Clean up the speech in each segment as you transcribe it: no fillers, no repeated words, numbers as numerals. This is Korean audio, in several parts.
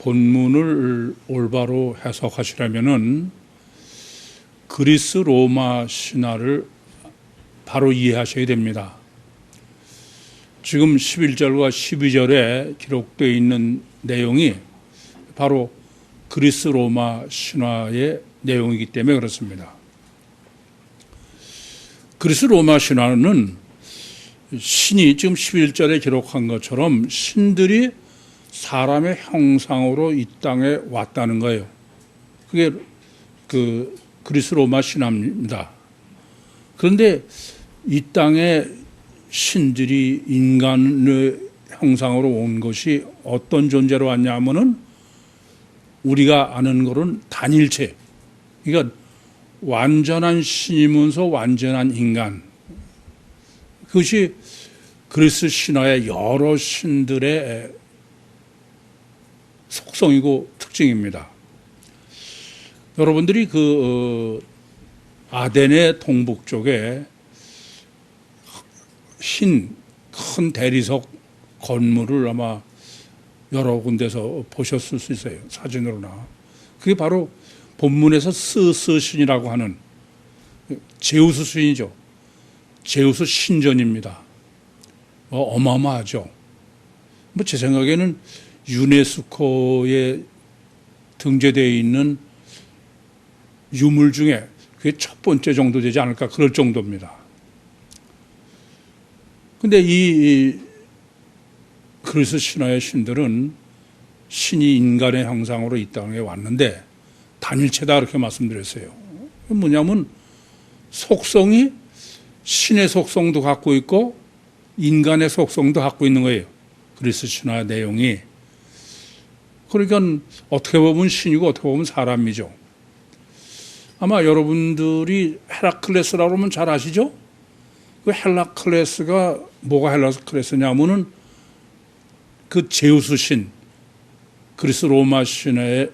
본문을 올바로 해석하시려면은 그리스 로마 신화를 바로 이해하셔야 됩니다. 지금 11절과 12절에 기록되어 있는 내용이 바로 그리스 로마 신화의 내용이기 때문에 그렇습니다. 그리스 로마 신화는 신이 지금 11절에 기록한 것처럼 신들이 사람의 형상으로 이 땅에 왔다는 거예요. 그게 그 그리스 로마 신화입니다. 그런데 이 땅에 신들이 인간의 형상으로 온 것이 어떤 존재로 왔냐 하면은 우리가 아는 것은 단일체. 그러니까 완전한 신이면서 완전한 인간. 그것이 그리스 신화의 여러 신들의 속성이고 특징입니다. 여러분들이 아덴의 동북쪽에 흰 큰 대리석 건물을 아마 여러 군데서 보셨을 수 있어요. 사진으로나. 그게 바로 본문에서 스스 신이라고 하는 제우스 신이죠. 제우스 신전입니다. 어마어마하죠. 제 생각에는 유네스코에 등재되어 있는 유물 중에 그게 첫 번째 정도 되지 않을까 그럴 정도입니다. 근데 이 그리스 신화의 신들은 신이 인간의 형상으로 이 땅에 왔는데 단일체다 이렇게 말씀드렸어요. 뭐냐면 속성이 신의 속성도 갖고 있고 인간의 속성도 갖고 있는 거예요. 그리스 신화 내용이. 그러니까 어떻게 보면 신이고 어떻게 보면 사람이죠. 아마 여러분들이 헤라클레스라고 하면 잘 아시죠? 그 헤라클레스가 뭐가 헤라클레스냐면은 그 제우스 신, 그리스 로마 신화의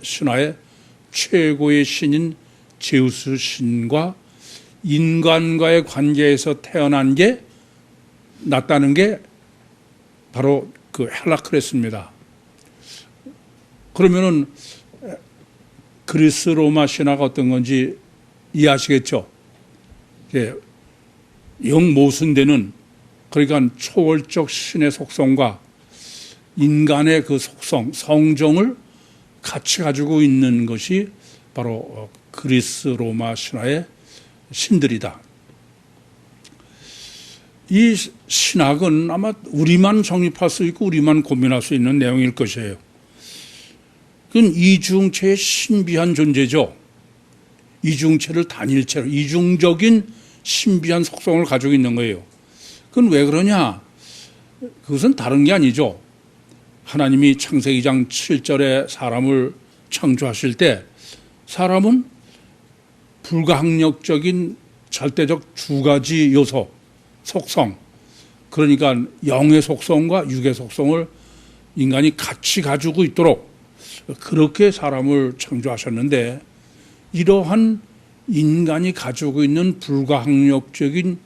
최고의 신인 제우스 신과 인간과의 관계에서 태어난 게 났다는 게 바로 그 헤라클레스입니다. 그러면은 그리스 로마 신화가 어떤 건지 이해하시겠죠? 영 모순되는, 그러니까 초월적 신의 속성과 인간의 그 속성, 성정을 같이 가지고 있는 것이 바로 그리스 로마 신화의 신들이다. 이 신학은 아마 우리만 정립할 수 있고 우리만 고민할 수 있는 내용일 것이에요. 그건 이중체의 신비한 존재죠. 이중체를 단일체로, 이중적인 신비한 속성을 가지고 있는 거예요. 그건 왜 그러냐? 그것은 다른 게 아니죠. 하나님이 창세기 2장 7절에 사람을 창조하실 때 사람은 불가항력적인 절대적 두 가지 요소, 속성, 그러니까 영의 속성과 육의 속성을 인간이 같이 가지고 있도록 그렇게 사람을 창조하셨는데, 이러한 인간이 가지고 있는 불가항력적인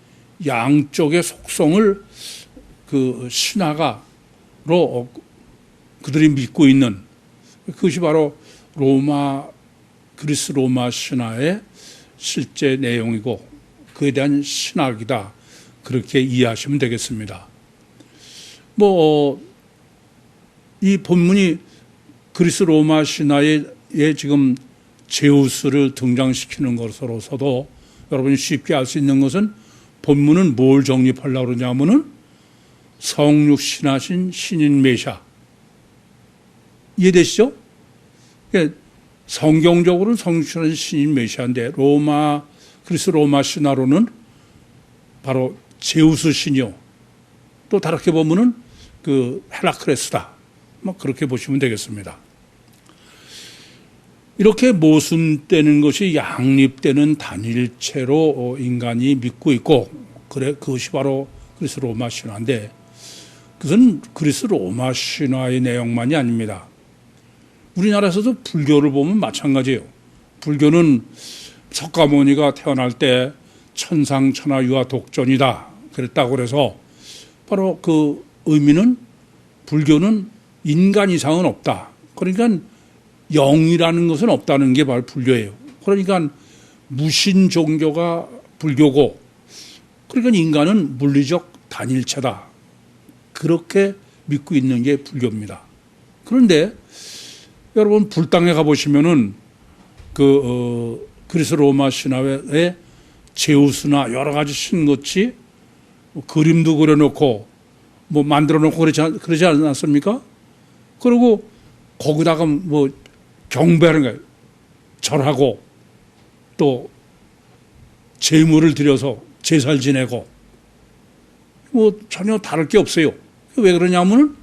양쪽의 속성을 그 신화가로 그들이 믿고 있는, 그것이 바로 그리스 로마 신화의 실제 내용이고 그에 대한 신학이다, 그렇게 이해하시면 되겠습니다. 이 본문이 그리스 로마 신화에 지금 제우스를 등장시키는 것으로서도 여러분이 쉽게 알 수 있는 것은 본문은 뭘 정립하려고 그러냐면은 성육신하신 신인 메시아. 이해되시죠? 성경적으로는 성육신하신 신인 메시아인데 그리스 로마 신화로는 바로 제우스 신이요. 또 다르게 보면은 그 헤라클레스다. 그렇게 보시면 되겠습니다. 이렇게 모순되는 것이 양립되는 단일체로 인간이 믿고 있고, 그것이 바로 그리스 로마 신화인데, 그것은 그리스 로마 신화의 내용만이 아닙니다. 우리나라에서도 불교를 보면 마찬가지예요. 불교는 석가모니가 태어날 때 천상천하 유아 독존이다 그랬다고 그래서 바로 그 의미는 불교는 인간 이상은 없다. 그러니까 영이라는 것은 없다는 게 바로 불교예요. 그러니까 무신 종교가 불교고, 그러니까 인간은 물리적 단일체다. 그렇게 믿고 있는 게 불교입니다. 그런데 여러분 불당에 가보시면은 그리스 로마 신화에 제우스나 여러 가지 신같이 그림도 그려놓고 뭐 만들어놓고 그러지 않았습니까? 그리고 거기다가 뭐 경배하는 거예요. 절하고 또 제물을 드려서 제사를 지내고 뭐 전혀 다를 게 없어요. 왜 그러냐면은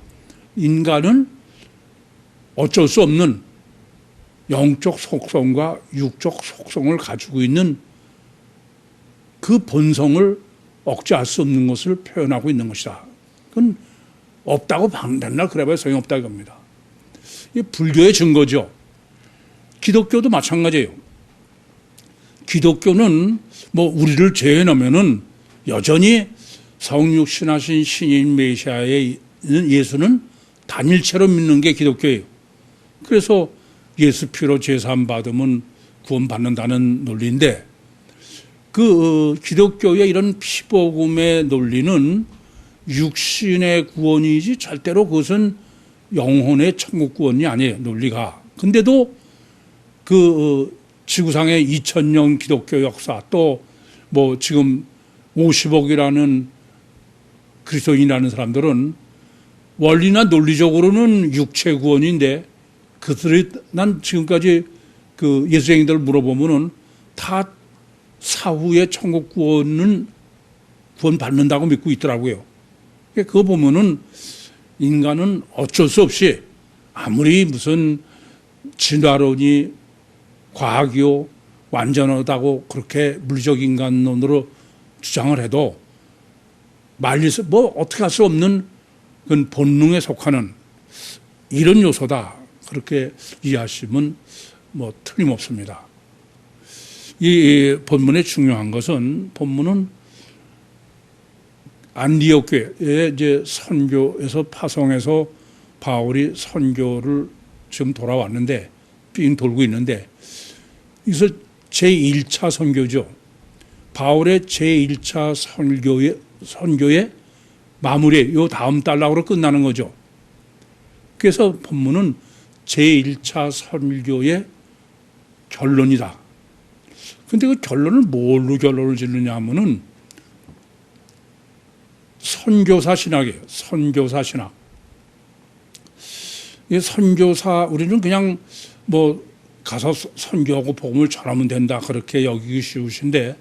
인간은 어쩔 수 없는 영적 속성과 육적 속성을 가지고 있는 그 본성을 억제할 수 없는 것을 표현하고 있는 것이다. 그건 없다고 맨날 그래봐야 소용없다 이겁니다. 이게 불교의 증거죠. 기독교도 마찬가지예요. 기독교는 뭐 우리를 제외하면은 여전히 성육신하신 신인 메시아의 예수는 단일체로 믿는 게 기독교예요. 그래서 예수 피로 제사함 받으면 구원받는다는 논리인데 기독교의 이런 피복음의 논리는 육신의 구원이지 절대로 그것은 영혼의 천국 구원이 아니에요. 논리가. 근데도 지구상의 2000년 기독교 역사 또 뭐 지금 50억이라는 그리스도인이라는 사람들은 원리나 논리적으로는 육체 구원인데 그들이 난 지금까지 예수쟁이들 물어보면은 다 사후의 천국 구원은 구원받는다고 믿고 있더라고요. 그거 보면은 인간은 어쩔 수 없이 아무리 무슨 진화론이 과학이요 완전하다고 그렇게 물리적 인간론으로 주장을 해도 말리서 뭐 어떻게 할 수 없는 그건 본능에 속하는 이런 요소다. 그렇게 이해하시면 뭐 틀림없습니다. 이 본문의 중요한 것은 본문은 안디옥 교회의 이제 선교에서 파송해서 바울이 선교를 지금 돌아왔는데 삥 돌고 있는데 여기서 제1차 선교죠. 바울의 제1차 선교의 마무리, 요 다음 달락으로 끝나는 거죠. 그래서 본문은 제1차 선교의 결론이다. 근데 그 결론을 뭘로 결론을 짓느냐 하면은 선교사 신학이에요. 선교사 신학. 이 선교사, 우리는 그냥 뭐 가서 선교하고 복음을 전하면 된다. 그렇게 여기기 쉬우신데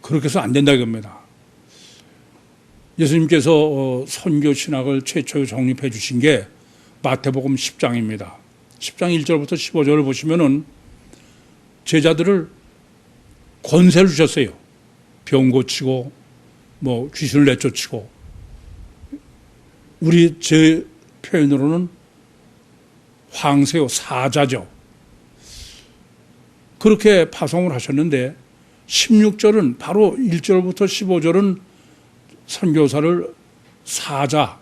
그렇게 해서 안 된다 이겁니다. 예수님께서 선교 신학을 최초에 정립해 주신 게 마태복음 10장입니다. 10장 1절부터 15절을 보시면은 제자들을 권세를 주셨어요. 병 고치고 뭐 귀신을 내쫓고 제 표현으로는 황새요 사자죠. 그렇게 파송을 하셨는데 16절은 바로 1절부터 15절은 선교사를 사자로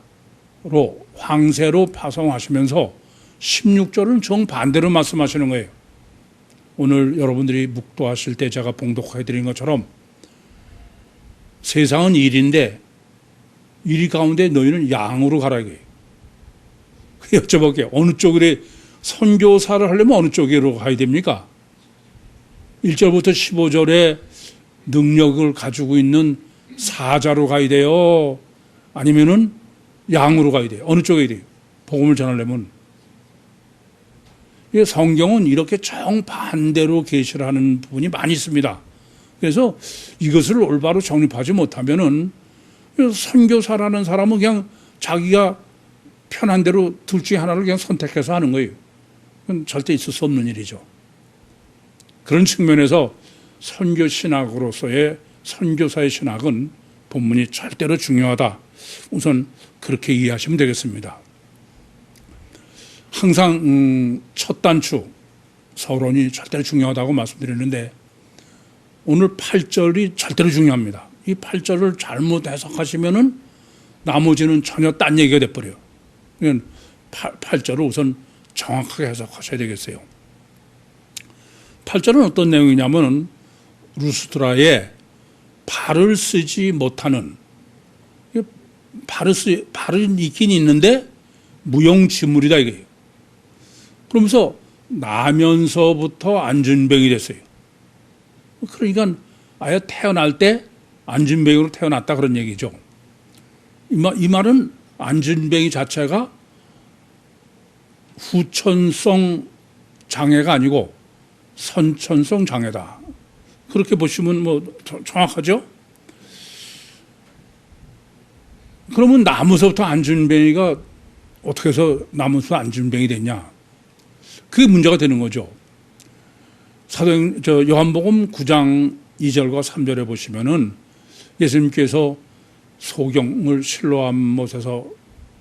황새로 파송하시면서 16절은 정반대로 말씀하시는 거예요. 오늘 여러분들이 묵도하실 때 제가 봉독해 드린 것처럼 세상은 일인데 일 가운데 너희는 양으로 가라 이거예요. 여쭤볼게요. 어느 쪽으로 선교사를 하려면 어느 쪽으로 가야 됩니까? 1절부터 15절에 능력을 가지고 있는 사자로 가야 돼요? 아니면은 양으로 가야 돼요? 어느 쪽에 돼요? 복음을 전하려면. 성경은 이렇게 정반대로 계시를 하는 부분이 많이 있습니다. 그래서 이것을 올바로 정립하지 못하면은 선교사라는 사람은 그냥 자기가 편한 대로 둘 중에 하나를 그냥 선택해서 하는 거예요. 그건 절대 있을 수 없는 일이죠. 그런 측면에서 선교 신학으로서의 선교사의 신학은 본문이 절대로 중요하다. 우선 그렇게 이해하시면 되겠습니다. 항상 첫 단추 서론이 절대로 중요하다고 말씀드렸는데 오늘 8절이 절대로 중요합니다. 이 8절을 잘못 해석하시면은 나머지는 전혀 딴 얘기가 돼버려요. 8절을 우선 정확하게 해석하셔야 되겠어요. 8절은 어떤 내용이냐면 루스드라에 발을 쓰지 못하는, 발은 있긴 있는데 무용지물이다 이거예요. 그러면서 나면서부터 안진뱅이 됐어요. 그러니까 아예 태어날 때 안진뱅이로 태어났다 그런 얘기죠. 이 말은 안진뱅이 자체가 후천성 장애가 아니고 선천성 장애다. 그렇게 보시면 뭐 정확하죠? 그러면 나무서부터 안진뱅이가 어떻게 해서 나무서 안진뱅이 됐냐? 그게 문제가 되는 거죠. 요한복음 9장 2절과 3절에 보시면은 예수님께서 소경을 실로암 못에서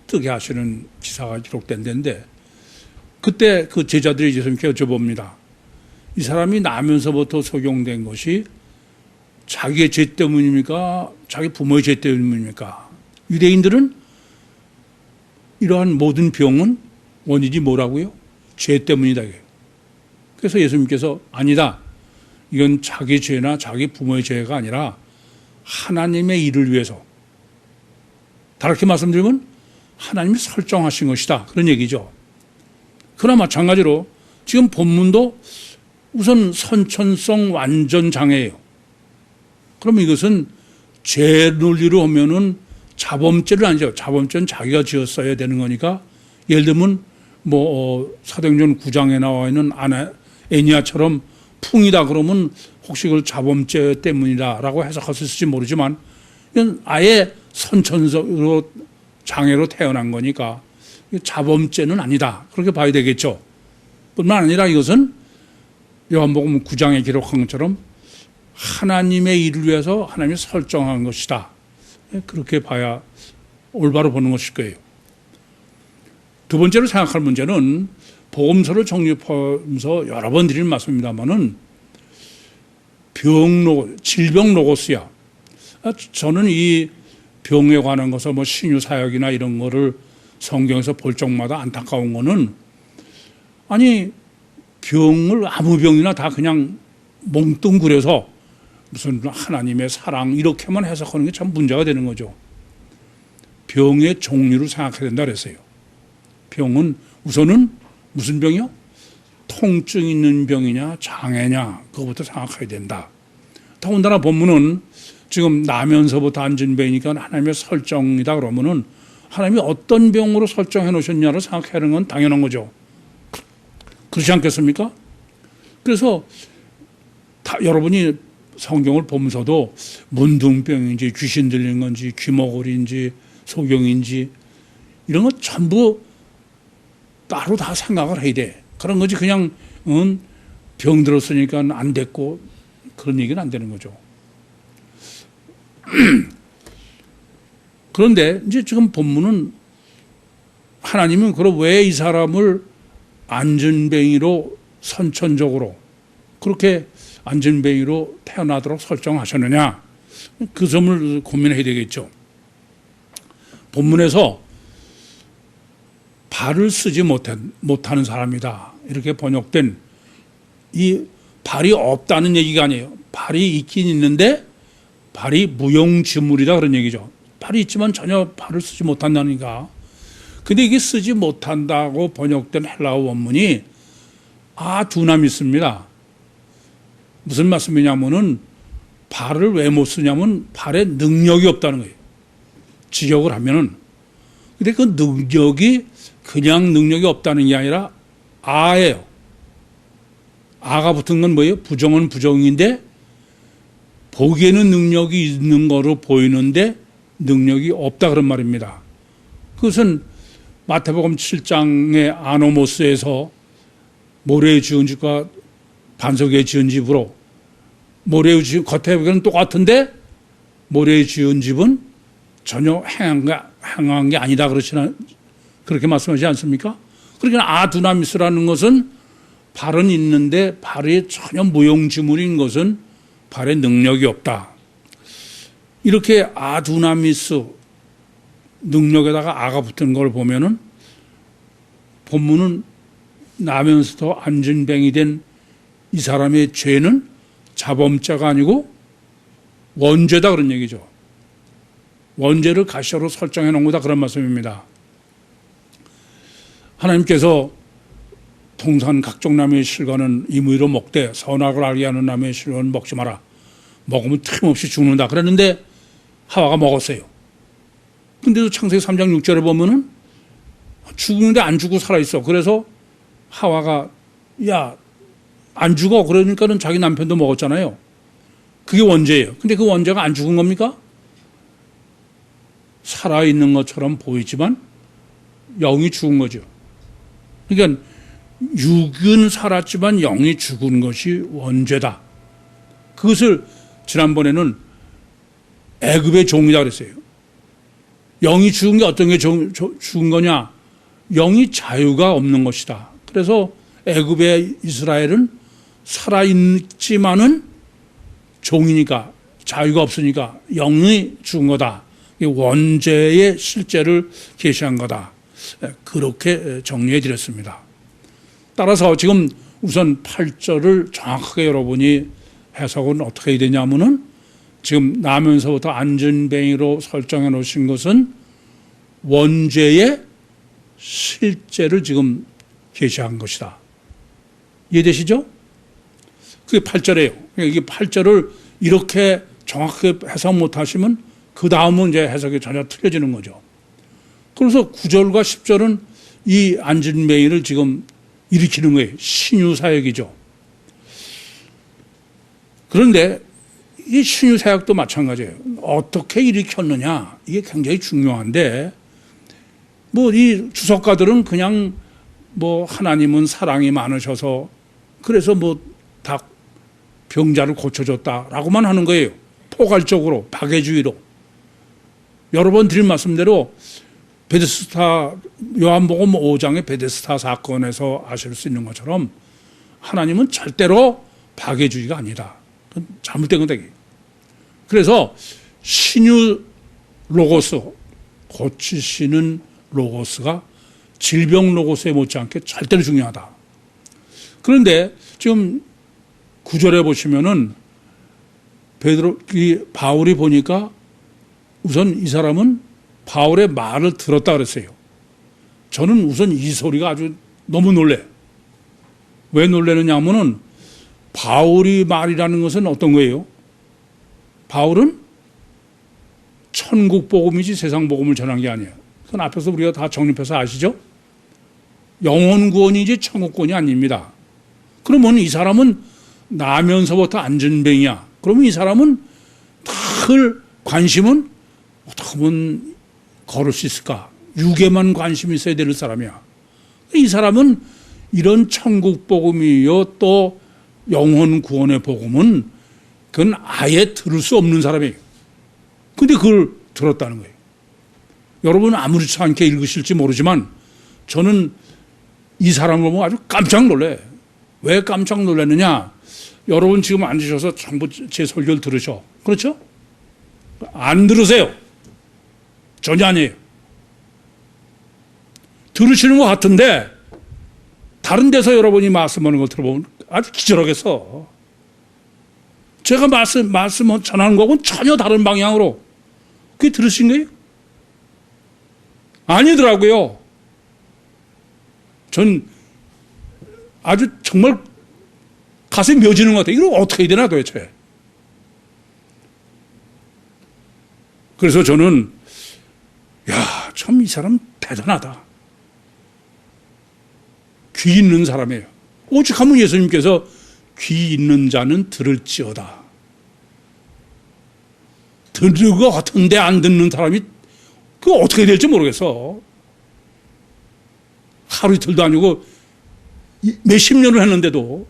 뜨게 하시는 기사가 기록된 데인데, 그때 그 제자들이 예수님께 여쭤봅니다. 이 사람이 나면서부터 소경된 것이 자기의 죄 때문입니까? 자기 부모의 죄 때문입니까? 유대인들은 이러한 모든 병은 원인이 뭐라고요? 죄 때문이다. 그래서 예수님께서 아니다. 이건 자기 죄나 자기 부모의 죄가 아니라 하나님의 일을 위해서, 다르게 말씀드리면 하나님이 설정하신 것이다. 그런 얘기죠. 그러나 마찬가지로 지금 본문도 우선 선천성 완전 장애예요. 그럼 이것은 죄 논리로 하면은 자범죄는 아니죠. 자범죄는 자기가 지었어야 되는 거니까, 예를 들면 사도행전 9장에 나와 있는 애니아처럼 풍이다 그러면 혹시 그걸 자범죄 때문이다라고 해석할 수 있을지 모르지만, 이건 아예 선천적으로 장애로 태어난 거니까 자범죄는 아니다. 그렇게 봐야 되겠죠. 뿐만 아니라 이것은 요한복음 9장에 기록한 것처럼 하나님의 일을 위해서 하나님이 설정한 것이다. 그렇게 봐야 올바로 보는 것일 거예요. 두 번째로 생각할 문제는 복음서를 정립하면서 여러 번 드린 말씀입니다만은 질병 로고스야. 저는 이 병에 관한 것을 신유 사역이나 이런 거를 성경에서 볼 적마다 안타까운 거는, 아니 병을 아무 병이나 다 그냥 몽뚱그려서 무슨 하나님의 사랑 이렇게만 해석하는 게 참 문제가 되는 거죠. 병의 종류를 생각해야 된다 그랬어요. 병은 우선은 무슨 병이요? 통증 있는 병이냐 장애냐 그거부터 생각해야 된다. 더군다나 본문은 지금 나면서부터 안진뱅이니까 하나님의 설정이다 그러면은 하나님이 어떤 병으로 설정해 놓으셨냐를 생각하는 건 당연한 거죠. 그렇지 않겠습니까? 그래서 여러분이 성경을 보면서도 문둥병인지 귀신 들린 건지 귀머거리인지 소경인지 이런 거 전부 따로 다 생각을 해야 돼. 그런 거지 그냥 병 들었으니까 안 됐고 그런 얘기는 안 되는 거죠. 그런데 이제 지금 본문은 하나님은 그럼 왜 이 사람을 안진뱅이로 선천적으로 그렇게 안진뱅이로 태어나도록 설정하셨느냐, 그 점을 고민해야 되겠죠. 본문에서 발을 쓰지 못하는 사람이다 이렇게 번역된 이 발이 없다는 얘기가 아니에요. 발이 있긴 있는데 발이 무용지물이다 그런 얘기죠. 발이 있지만 전혀 발을 쓰지 못한다니까. 근데 이게 쓰지 못한다고 번역된 헬라어 원문이 아두나미스입니다. 무슨 말씀이냐면은 발을 왜 못 쓰냐면 발에 능력이 없다는 거예요. 직역을 하면은. 근데 그 능력이 그냥 능력이 없다는 게 아니라 아예요. 아가 붙은 건 뭐예요? 부정은 부정인데 보기에는 능력이 있는 거로 보이는데 능력이 없다 그런 말입니다. 그것은 마태복음 7장의 아노모스에서 모래에 지은 집과 반석에 지은 집으로, 모래에 지은 겉에 보기에는 똑같은데 모래에 지은 집은 전혀 행한 게 아니다 그렇게 말씀하지 않습니까? 그러니까 아두나미스라는 것은 발은 있는데 발이 전혀 무용지물인 것은 발에 능력이 없다. 이렇게 아두나미스 능력에다가 아가 붙은 걸 보면은 본문은 나면서도 안진뱅이 된 이 사람의 죄는 자범죄가 아니고 원죄다 그런 얘기죠. 원죄를 가시로 설정해 놓은 거다 그런 말씀입니다. 하나님께서 동산 각종 나무의 실과는 임의로 먹되 선악을 알게 하는 나무의 실과는 먹지 마라. 먹으면 틀림없이 죽는다 그랬는데 하와가 먹었어요. 근데도 창세기 3장 6절에 보면은 죽는데 안 죽고 살아있어. 그래서 하와가 야, 안 죽어. 그러니까는 자기 남편도 먹었잖아요. 그게 원죄예요. 근데 그 원죄가 안 죽은 겁니까? 살아있는 것처럼 보이지만 영이 죽은 거죠. 그러니까 육은 살았지만 영이 죽은 것이 원죄다. 그것을 지난번에는 애굽의 종이다 그랬어요. 영이 죽은 게 어떤 게 죽은 거냐? 영이 자유가 없는 것이다. 그래서 애굽의 이스라엘은 살아있지만은 종이니까 자유가 없으니까 영이 죽은 거다. 원죄의 실제를 계시한 거다. 그렇게 정리해 드렸습니다. 따라서 지금 우선 8절을 정확하게 여러분이 해석은 어떻게 해야 되냐면은 지금 나면서부터 안전뱅이로 설정해 놓으신 것은 원죄의 실제를 지금 계시한 것이다. 이해되시죠? 그게 8절이에요. 이게 8절을 이렇게 정확하게 해석 못 하시면 그 다음은 이제 해석이 전혀 틀려지는 거죠. 그래서 9절과 10절은 이 안진뱅이를 지금 일으키는 거예요. 신유사역이죠. 그런데 이 신유사역도 마찬가지예요. 어떻게 일으켰느냐 이게 굉장히 중요한데 뭐 이 주석가들은 그냥 뭐 하나님은 사랑이 많으셔서 그래서 뭐 다 병자를 고쳐줬다라고만 하는 거예요. 포괄적으로 박애주의로. 여러 번 드린 말씀대로 베데스다 요한복음 5장의 베데스다 사건에서 아실 수 있는 것처럼 하나님은 절대로 박애주의가 아니다. 잘못된 건데. 그래서 신유 로고스 고치시는 로고스가 질병 로고스에 못지않게 절대로 중요하다. 그런데 지금 9절에 보시면은 바울이 보니까 우선 이 사람은 바울의 말을 들었다 그랬어요. 저는 우선 이 소리가 아주 너무 놀래. 왜 놀래느냐 하면은 바울이 말이라는 것은 어떤 거예요? 바울은 천국 복음이지 세상 복음을 전한 게 아니에요. 그건 앞에서 우리가 다 정립해서 아시죠? 영혼 구원이지 천국 구원이 아닙니다. 그러면 이 사람은 나면서부터 안전뱅이야. 그러면 이 사람은 늘 관심은 어떻게 하면 걸을 수 있을까? 육에만 관심이 있어야 되는 사람이야. 이 사람은 이런 천국 복음이요 또 영혼 구원의 복음은 그건 아예 들을 수 없는 사람이에요. 근데 그걸 들었다는 거예요. 여러분 아무렇지 않게 읽으실지 모르지만 저는 이 사람을 보면 아주 깜짝 놀래. 왜 깜짝 놀랐느냐? 여러분 지금 앉으셔서 전부 제 설교를 들으셔. 그렇죠? 안 들으세요. 전혀 아니에요. 들으시는 것 같은데 다른 데서 여러분이 말씀하는 걸 들어보면 아주 기절하겠어. 제가 말씀 전하는 거하고는 전혀 다른 방향으로 그게 들으신 거예요? 아니더라고요. 전 아주 정말 가슴이 묘지는 것 같아요. 이거 어떻게 해야 되나 도대체. 그래서 저는 야, 참 이 사람 대단하다. 귀 있는 사람이에요. 오직 하면 예수님께서 귀 있는 자는 들을지어다. 들을 것 같은데 안 듣는 사람이 그거 어떻게 될지 모르겠어. 하루 이틀도 아니고 몇십 년을 했는데도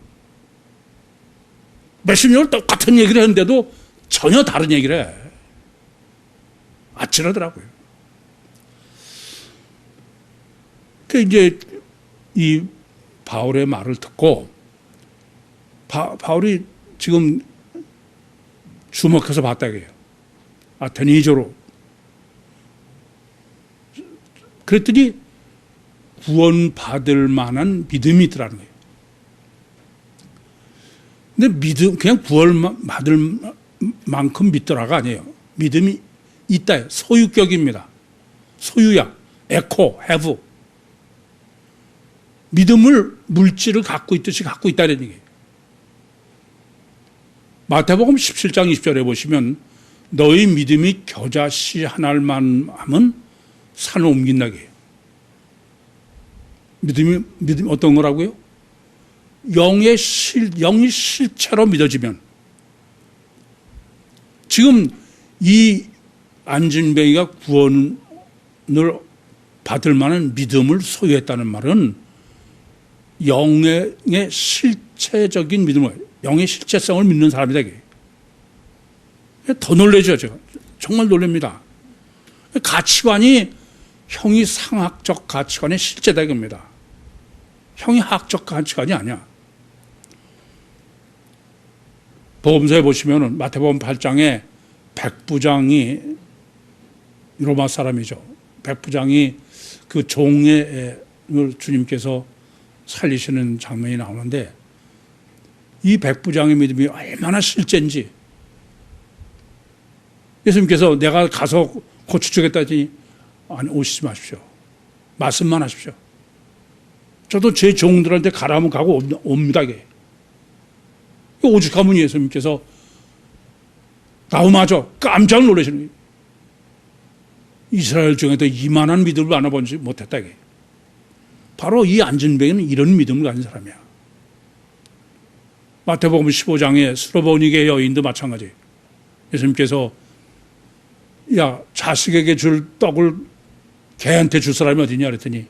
몇십 년을 똑같은 얘기를 했는데도 전혀 다른 얘기를 해. 아찔하더라고요. 그 이제 이 바울의 말을 듣고 바울이 지금 주목해서 봤다 이게요. 아테니저로. 그랬더니 구원받을 만한 믿음이 있더라는 거예요. 근데 믿음, 그냥 구원받을 만큼 믿더라가 아니에요. 믿음이 있다. 소유격입니다. 소유야. 에코, have. 믿음을, 물질을 갖고 있듯이 갖고 있다는 얘기예요. 마태복음 17장 20절에 보시면 너희 믿음이 겨자씨 하나만 하면 산을 옮긴다고 해요. 믿음이 어떤 거라고요? 영이 실체로 믿어지면, 지금 이 안진뱅이가 구원을 받을 만한 믿음을 소유했다는 말은 영의 실체적인 믿음을, 영의 실체성을 믿는 사람이다. 더 놀라죠, 제가. 정말 놀랍니다. 가치관이 형이 상학적 가치관의 실제다 이겁니다. 형이 학적 가치관이 아니야. 복음서에 보시면은 마태복음 8장에 백부장이 로마 사람이죠. 백부장이 그 종의 주님께서 살리시는 장면이 나오는데, 이 백부장의 믿음이 얼마나 실제인지, 예수님께서 내가 가서 고쳐 주겠다 했더니 아니, 오시지 마십시오. 말씀만 하십시오. 저도 제 종들한테 가라면 가고 옵니다. 오죽하면 예수님께서 나오마저 깜짝 놀라시는 거예요. 이스라엘 중에도 이만한 믿음을 나눠보지 못했다. 바로 이 안진뱅이는 이런 믿음을 가진 사람이야. 마태복음 15장에 수로보니게 여인도 마찬가지. 예수님께서 야, 자식에게 줄 떡을 개한테 줄 사람이 어디냐 그랬더니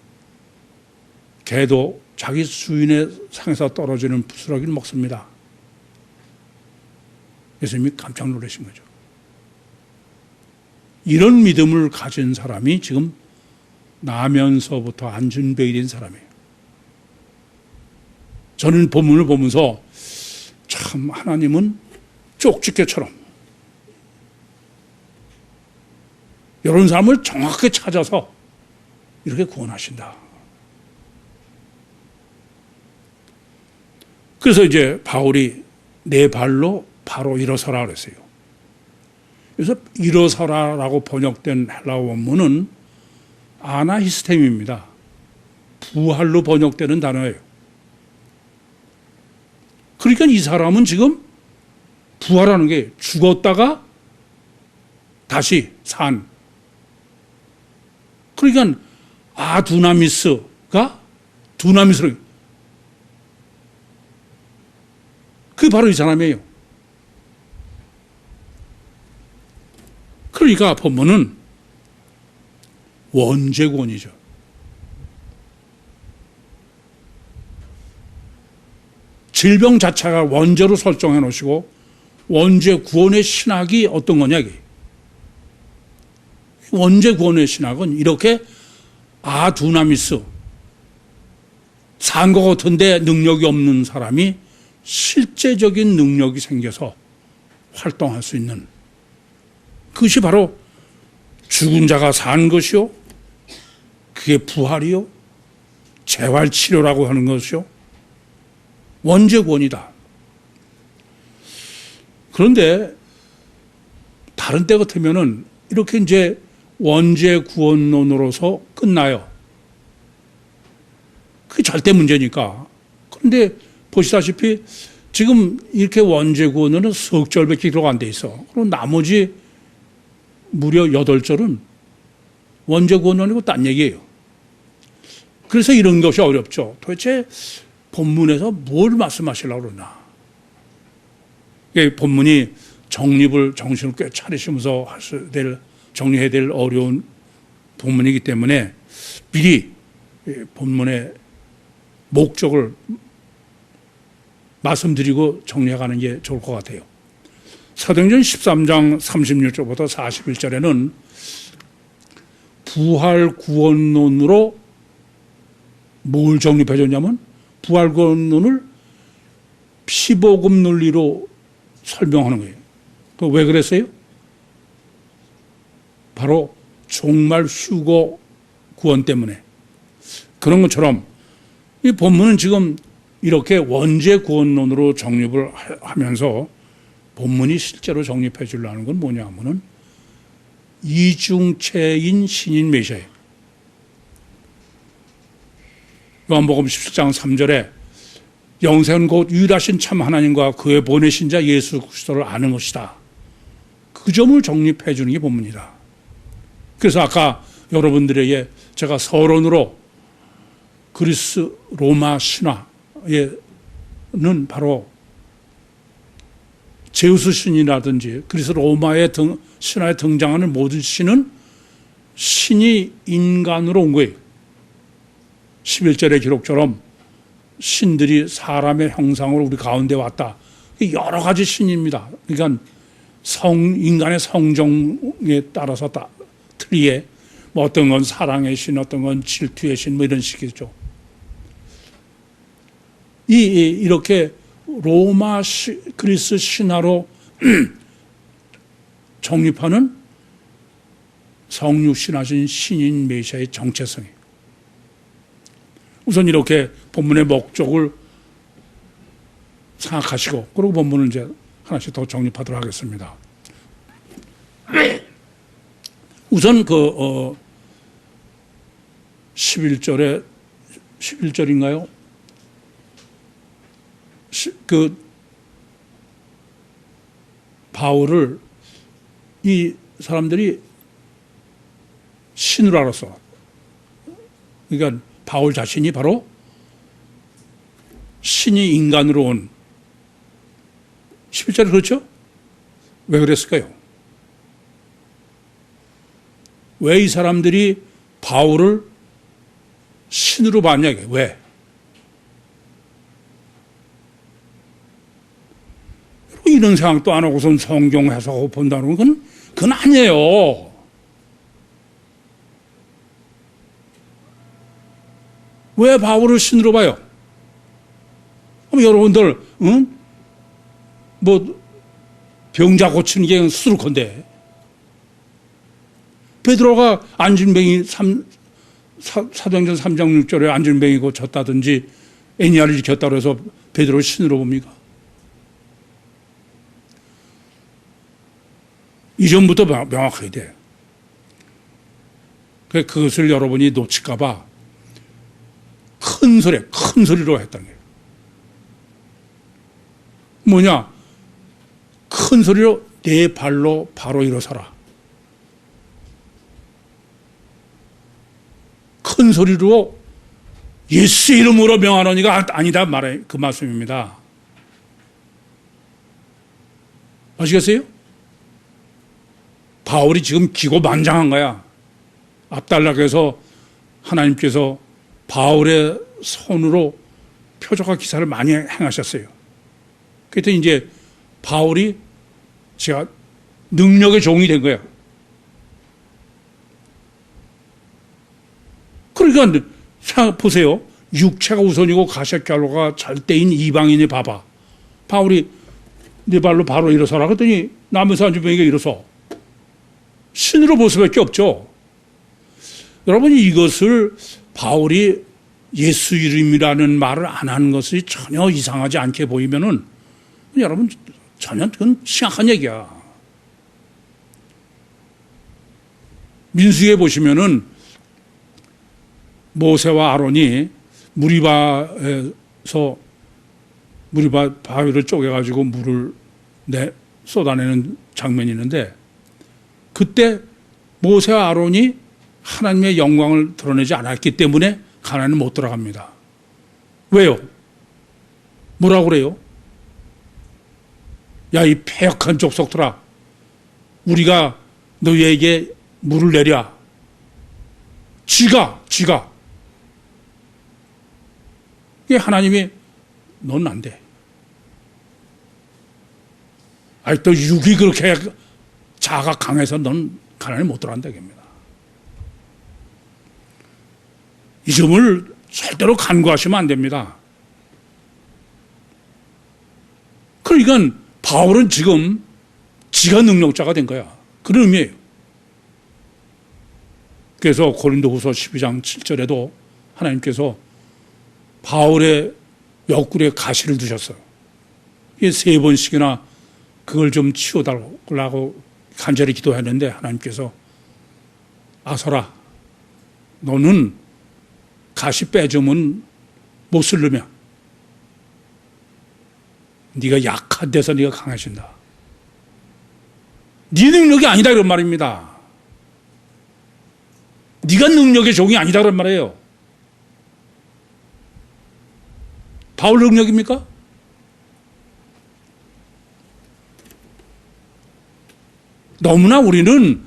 개도 자기 주인의 상에서 떨어지는 부스러기를 먹습니다. 예수님이 깜짝 놀라신 거죠. 이런 믿음을 가진 사람이 지금 나면서부터 안진뱅이 된 사람이에요. 저는 본문을 보면서 참 하나님은 쪽집게처럼 이런 사람을 정확하게 찾아서 이렇게 구원하신다. 그래서 이제 바울이 내 발로 바로 일어서라 그랬어요. 그래서 일어서라라고 번역된 헬라어 원문은 아나히스템입니다. 부활로 번역되는 단어예요. 그러니까 이 사람은 지금 부활하는 게 죽었다가 다시 산. 그러니까 아두나미스가 두나미스로, 그게 바로 이 사람이에요. 그러니까 본문은 원죄구원이죠. 질병 자체가 원죄로 설정해 놓으시고 원죄구원의 신학이 어떤 거냐 이게. 원죄구원의 신학은 이렇게 아두나미스, 산 것 같은데 능력이 없는 사람이 실제적인 능력이 생겨서 활동할 수 있는, 그것이 바로 죽은 자가 산 것이요, 그게 부활이요, 재활치료라고 하는 것이요, 원죄구원이다. 그런데 다른 때 같으면은 이렇게 이제 원죄구원론으로서 끝나요. 그게 절대 문제니까. 그런데 보시다시피 지금 이렇게 원죄구원은 석 절밖에 기록 안 돼 있어. 그럼 나머지 무려 8절은 원죄구원론이고 딴 얘기예요. 그래서 이런 것이 어렵죠. 도대체 본문에서 뭘 말씀하시려고 그러나. 본문이 정신을 꽤 차리시면서 정리해야 될 어려운 본문이기 때문에 미리 본문의 목적을 말씀드리고 정리해가는 게 좋을 것 같아요. 사도행전 13장 36절부터 41절에는 부활구원론으로 뭘 정립해 줬냐면 부활구원론을 피복음 논리로 설명하는 거예요. 또 왜 그랬어요? 바로 종말 휴거 구원 때문에. 그런 것처럼 이 본문은 지금 이렇게 원죄 구원론으로 정립을 하면서 본문이 실제로 정립해 주려는 건 뭐냐 하면은 이중체인 신인 메시아예요. 요한복음 17장 3절에 영생은 곧 유일하신 참 하나님과 그의 보내신 자 예수 그리스도를 아는 것이다. 그 점을 정립해 주는 게 본문이다. 그래서 아까 여러분들에게 제가 서론으로 그리스 로마 신화에는 바로 제우스 신이라든지 그리스 로마의 신화에 등장하는 모든 신은 신이 인간으로 온 거예요. 11절의 기록처럼 신들이 사람의 형상으로 우리 가운데 왔다. 여러 가지 신입니다. 그러니까 인간의 성정에 따라서 틀리에 뭐 어떤 건 사랑의 신, 어떤 건 질투의 신, 뭐 이런 식이죠. 이렇게 로마 그리스 신화로 정립하는 성육신하신 신인 메시아의 정체성이에요. 우선 이렇게 본문의 목적을 생각하시고 그리고 본문을 이제 하나씩 더 정립하도록 하겠습니다. 우선 11절인가요? 바울을 이 사람들이 신으로 알았어. 그러니까 바울 자신이 바로 신이 인간으로 온 11절에 그렇죠? 왜 그랬을까요? 왜 이 사람들이 바울을 신으로 봤냐? 왜? 이런 생각도 안 하고선 성경 해석하고 본다는 건 그건 아니에요. 왜 바울을 신으로 봐요? 여러분들, 뭐 병자 고치는 게 수룩한데 베드로가 안진뱅이 사도행전 3장 6절에 안진뱅이 고쳤다든지 애니아를 일으켰다고 해서 베드로를 신으로 봅니까? 이전부터 명확해야 돼. 그것을 여러분이 놓칠까 봐 큰 소리로 했다는 거예요. 뭐냐? 큰 소리로 내 발로 바로 일어서라. 큰 소리로 예수 이름으로 명하노니가 아니다 말해 그 말씀입니다. 아시겠어요? 바울이 지금 기고만장한 거야. 압달락에서 하나님께서 바울의 손으로 표적과 기사를 많이 행하셨어요. 그랬더니 이제 바울이 제가 능력의 종이 된 거야. 그러니까 보세요. 육체가 우선이고 가시결로가 절대인 이방인이 봐봐. 바울이 네 발로 바로 일어서라 그랬더니 남에서 안주병이가 일어서. 신으로 볼 수밖에 없죠. 여러분이 이것을 바울이 예수 이름이라는 말을 안 하는 것이 전혀 이상하지 않게 보이면은 여러분 전혀 그건 심각한 얘기야. 민수기에 보시면은 모세와 아론이 무리바에서 무리바 바위를 쪼개가지고 물을 쏟아내는 장면이 있는데 그때 모세와 아론이 하나님의 영광을 드러내지 않았기 때문에 가나안은 못 들어갑니다. 왜요? 뭐라고 그래요? 야, 이 패역한 족속들아, 우리가 너희에게 물을 내랴. 지가. 이게 하나님이 넌 안 돼. 아니 또 육이 그렇게 자아가 강해서 넌 가나안에 못 들어간다 겁니다. 이 점을 절대로 간과하시면 안 됩니다. 그러니까 바울은 지금 지가 능력자가 된 거야. 그런 의미예요. 그래서 고린도후서 12장 7절에도 하나님께서 바울의 옆구리에 가시를 두셨어요. 이게 3번씩이나 그걸 좀 치워달라고 간절히 기도했는데 하나님께서 아서라, 너는 가시 빼주면 못 쓰려면 네가 약한 데서 네가 강해진다. 네 능력이 아니다 그런 말입니다. 네가 능력의 종이 아니다 그런 말이에요. 바울 능력입니까? 너무나 우리는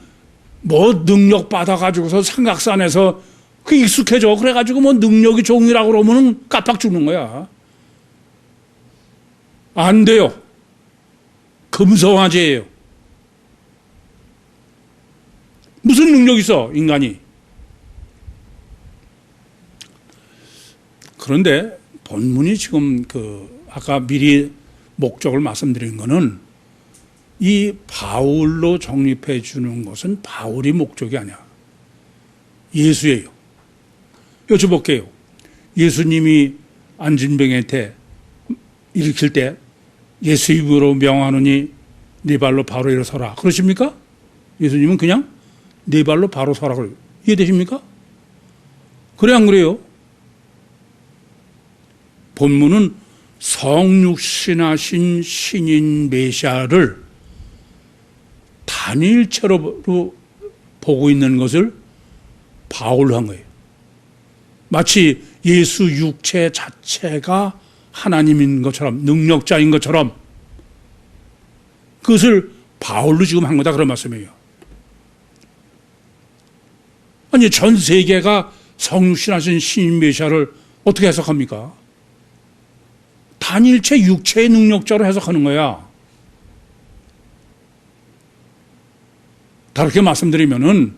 뭐 능력 받아가지고서 삼각산에서 그 익숙해져. 그래가지고 뭐 능력이 종이라고 그러면은 깜빡 죽는 거야. 안 돼요. 금성화제예요. 무슨 능력 있어, 인간이. 그런데 본문이 지금 아까 미리 목적을 말씀드린 거는 이 바울로 정립해 주는 것은 바울이 목적이 아니야. 예수예요. 여쭤볼게요. 예수님이 안진병한테 일으킬 때 예수 이름으로 명하노니 네 발로 바로 일어서라. 그러십니까? 예수님은 그냥 네 발로 바로 서라 그래요. 이해되십니까? 그래 안 그래요? 본문은 성육신하신 신인 메시아를 단일체로 보고 있는 것을 바울로 한 거예요. 마치 예수 육체 자체가 하나님인 것처럼, 능력자인 것처럼 그것을 바울로 지금 한 거다 그런 말씀이에요. 아니 전 세계가 성육신하신 신인 메시아를 어떻게 해석합니까? 단일체 육체의 능력자로 해석하는 거야. 다르게 말씀드리면은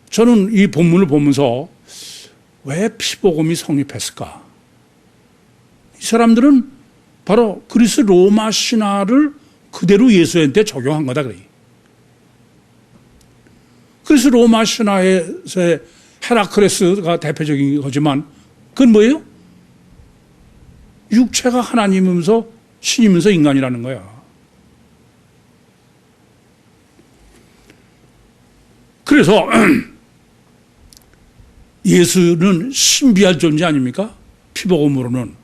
저는 이 본문을 보면서 왜 피복음이 성립했을까? 이 사람들은 바로 그리스 로마 신화를 그대로 예수한테 적용한 거다 그래. 그리스 로마 신화에서의 헤라클레스가 대표적인 거지만 그건 뭐예요? 육체가 하나님이면서 신이면서 인간이라는 거야. 그래서 예수는 신비할 존재 아닙니까? 피복음으로는.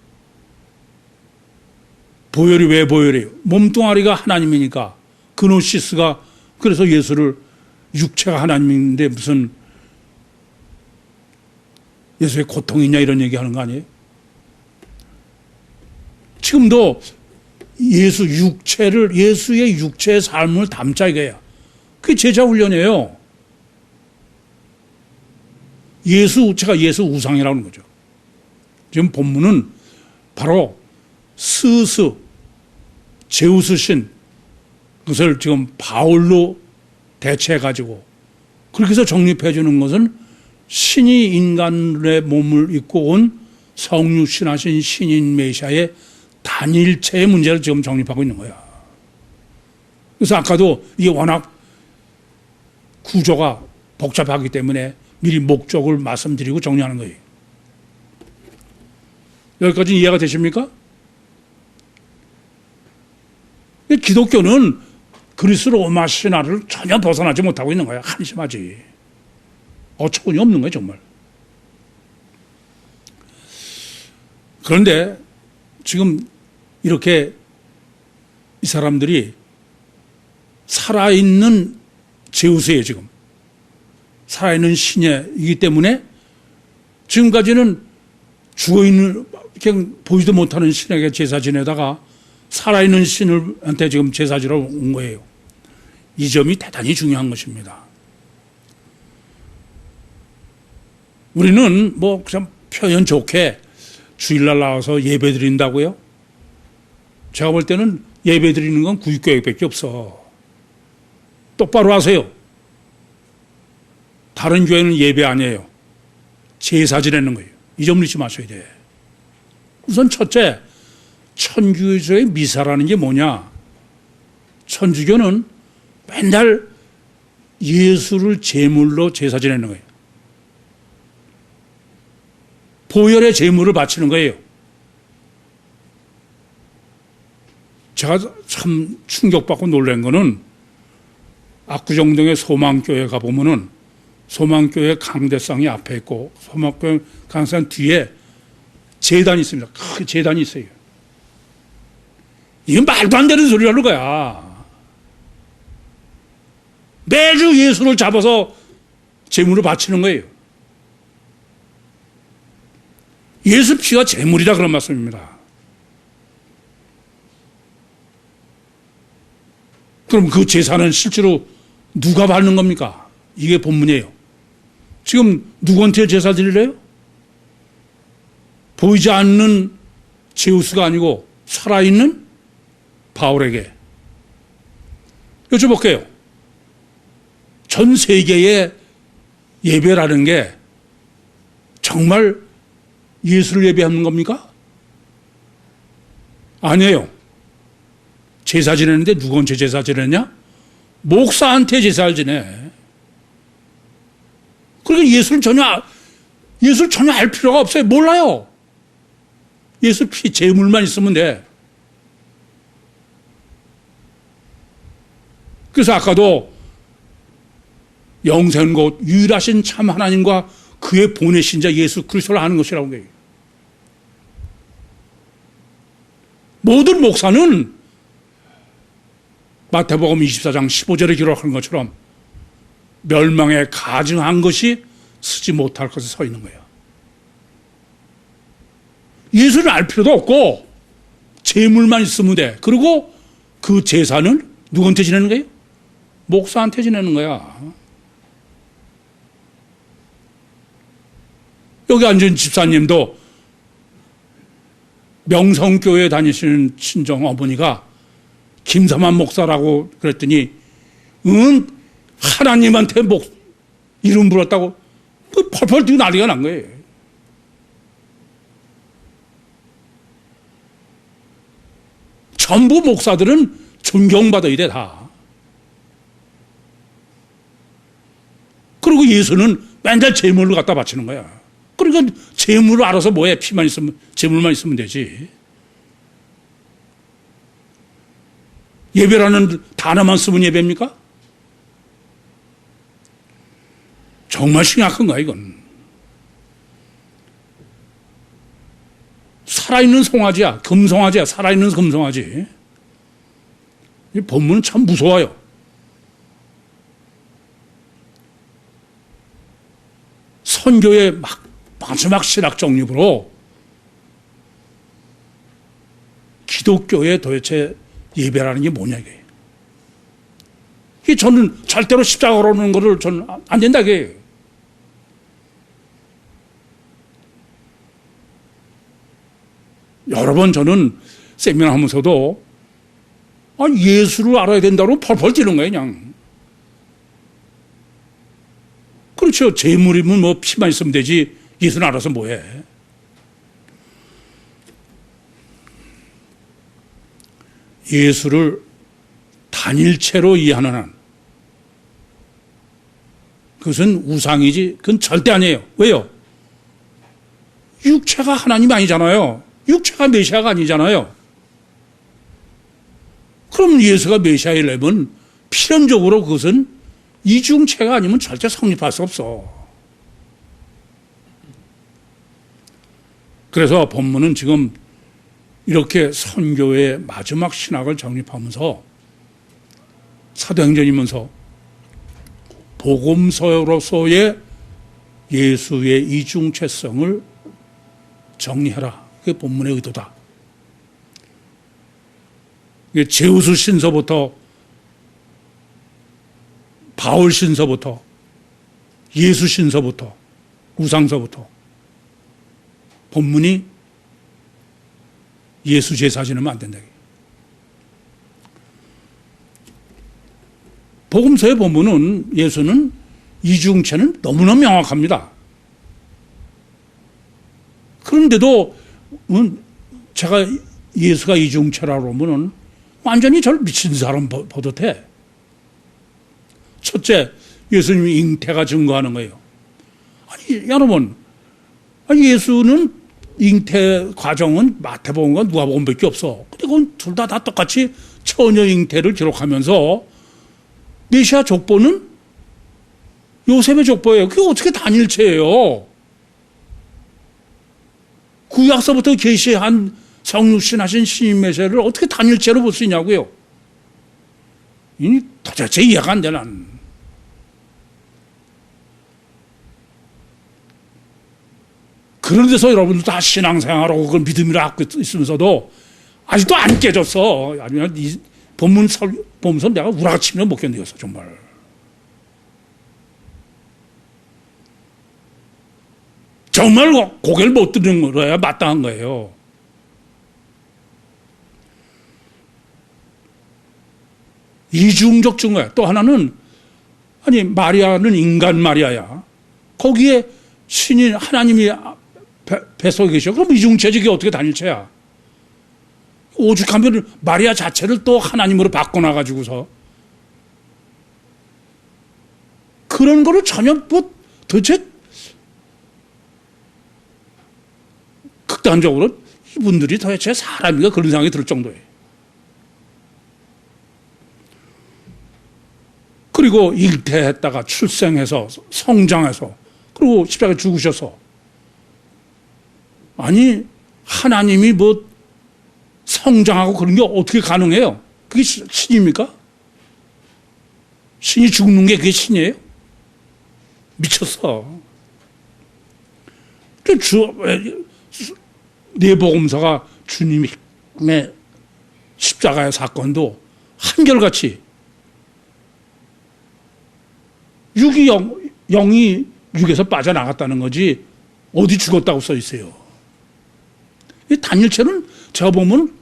보혈이 왜 보혈이에요? 몸뚱아리가 하나님이니까. 그노시스가 그래서 예수를 육체가 하나님인데 무슨 예수의 고통이냐 이런 얘기하는 거 아니에요? 지금도 예수의 육체의 삶을 담자 이거야. 그게 제자 훈련이에요. 제가 예수 우상이라고 하는 거죠. 지금 본문은 바로 제우스 신, 그것을 지금 바울로 대체해가지고 그렇게 해서 정립해 주는 것은 신이 인간의 몸을 입고 온 성육신하신 신인 메시아의 단일체의 문제를 지금 정립하고 있는 거야. 그래서 아까도 이게 워낙 구조가 복잡하기 때문에 미리 목적을 말씀드리고 정리하는 거예요. 여기까지 이해가 되십니까? 기독교는 그리스 로마 신화를 전혀 벗어나지 못하고 있는 거야. 한심하지. 어처구니 없는 거야 정말. 그런데 지금 이렇게 이 사람들이 살아있는 제우스예요 지금. 살아있는 신이기 때문에 지금까지는 죽어있는 그냥 보이지도 못하는 신에게 제사 지내다가 살아있는 신한테 지금 제사 지러 온 거예요. 이 점이 대단히 중요한 것입니다. 우리는 뭐 그냥 표현 좋게 주일날 나와서 예배 드린다고요? 제가 볼 때는 예배 드리는 건 구육교육밖에 없어. 똑바로 하세요. 다른 교회는 예배 아니에요. 제사 지내는 거예요. 이 점을 잊지 마셔야 돼. 우선 첫째, 천주교의 미사라는 게 뭐냐? 천주교는 맨날 예수를 제물로 제사 지내는 거예요. 보혈의 제물을 바치는 거예요. 제가 참 충격받고 놀란 거는 압구정동의 소망교회 가보면은 소망교회 강대상이 앞에 있고 소망교회 강대상 뒤에 제단이 있습니다. 큰 제단이 있어요. 이건 말도 안 되는 소리를 하는 거야. 매주 예수를 잡아서 제물을 바치는 거예요. 예수 피가 제물이다 그런 말씀입니다. 그럼 그 제사는 실제로 누가 받는 겁니까? 이게 본문이에요. 지금 누구한테 제사 드리래요? 보이지 않는 제우스가 아니고 살아있는 바울에게. 여쭤볼게요. 전 세계의 예배라는 게 정말 예수를 예배하는 겁니까? 아니에요. 제사 지내는데 누구한테 제사 지내냐? 목사한테 제사를 지내. 그러니까 예수를 전혀 알 필요가 없어요. 몰라요. 예수 피 제물만 있으면 돼. 그래서 아까도 영생 곧 유일하신 참 하나님과 그의 보내신 자 예수 그리스도를 아는 것이라고 해요. 모든 목사는 마태복음 24장 15절에 기록한 것처럼 멸망에 가증한 것이 쓰지 못할 것에 서 있는 거예요. 예수를 알 필요도 없고 제물만 있으면 돼. 그리고 그 제사는 누구한테 지내는 거예요? 목사한테 지내는 거야. 여기 앉은 집사님도 명성교회 다니시는 친정 어머니가 김사만 목사라고 그랬더니 하나님한테 이름 불었다고 펄펄 뛰고 난리가 난 거예요. 전부 목사들은 존경받아야 돼 다. 그리고 예수는 맨날 제물을 갖다 바치는 거야. 그러니까 제물을 알아서 뭐해. 피만 있으면 제물만 있으면 되지. 예배라는 단어만 쓰면 예배입니까? 정말 심각한 거야 이건. 살아있는 송아지야. 금송아지야. 살아있는 금송아지. 이 본문은 참 무서워요. 선교의 마지막 신학 정립으로 기독교의 도대체 예배라는 게 뭐냐 이게. 이게 저는 절대로 십자가로 오는 거를 저는 안 된다 이게. 여러 번 저는 세미나 하면서도 예수를 알아야 된다고 펄펄 뛰는 거예요 그냥. 그렇죠. 제물이면 뭐 피만 있으면 되지 예수는 알아서 뭐해. 예수를 단일체로 이해하는 한 그것은 우상이지 그건 절대 아니에요. 왜요? 육체가 하나님이 아니잖아요. 육체가 메시아가 아니잖아요. 그럼 예수가 메시아이려면 필연적으로 그것은 이중체가 아니면 절대 성립할 수 없어. 그래서 본문은 지금 이렇게 선교의 마지막 신학을 정립하면서 사도행전이면서 복음서로서의 예수의 이중체성을 정리해라. 그게 본문의 의도다. 제우스 신서부터 바울 신서부터 예수 신서부터 우상서부터 본문이 예수 제사 지내면 안 된다. 복음서의 본문은 예수는 이중체는 너무나 명확합니다. 그런데도 제가 예수가 이중체라고 하면은 완전히 저를 미친 사람 버릇해. 첫째, 예수님이 잉태가 증거하는 거예요. 아니, 여러분, 예수는 잉태 과정은 마태복음과 누가복음밖에 없어. 근데 그건 둘 다 똑같이 처녀 잉태를 기록하면서 메시아 족보는 요셉의 족보예요. 그게 어떻게 단일체예요? 구약서부터 계시한 성육신하신 신인 메시아를 어떻게 단일체로 볼 수 있냐고요? 이 도대체 이해가 안 돼, 나는. 그런 데서 여러분들 다 신앙생활하고 그걸 믿음이라 하고 있으면서도 아직도 안 깨졌어. 아니면 이 본문 보면서 내가 우라치면 못 견디겠어, 정말. 정말 고개를 못 드는 거야 마땅한 거예요. 이중적 증거야. 또 하나는 아니 마리아는 인간 마리아야. 거기에 신인 하나님이 뱃속에 계셔. 그럼 이중체적이 어떻게 단일체야? 오죽하면 마리아 자체를 또 하나님으로 바꿔놔가지고서 그런 거를 전혀 뭐 도대체 극단적으로 이분들이 도대체 사람이가 그런 생각이 들 정도예요. 그리고 잉태했다가 출생해서 성장해서 그리고 십자가에 죽으셔서 아니 하나님이 뭐 성장하고 그런 게 어떻게 가능해요? 그게 신입니까? 신이 죽는 게 그게 신이에요? 미쳤어. 내복음서가 주님의 십자가의 사건도 한결같이 영이 육에서 빠져나갔다는 거지 어디 죽었다고 써 있어요. 이 단일체는 제가 보면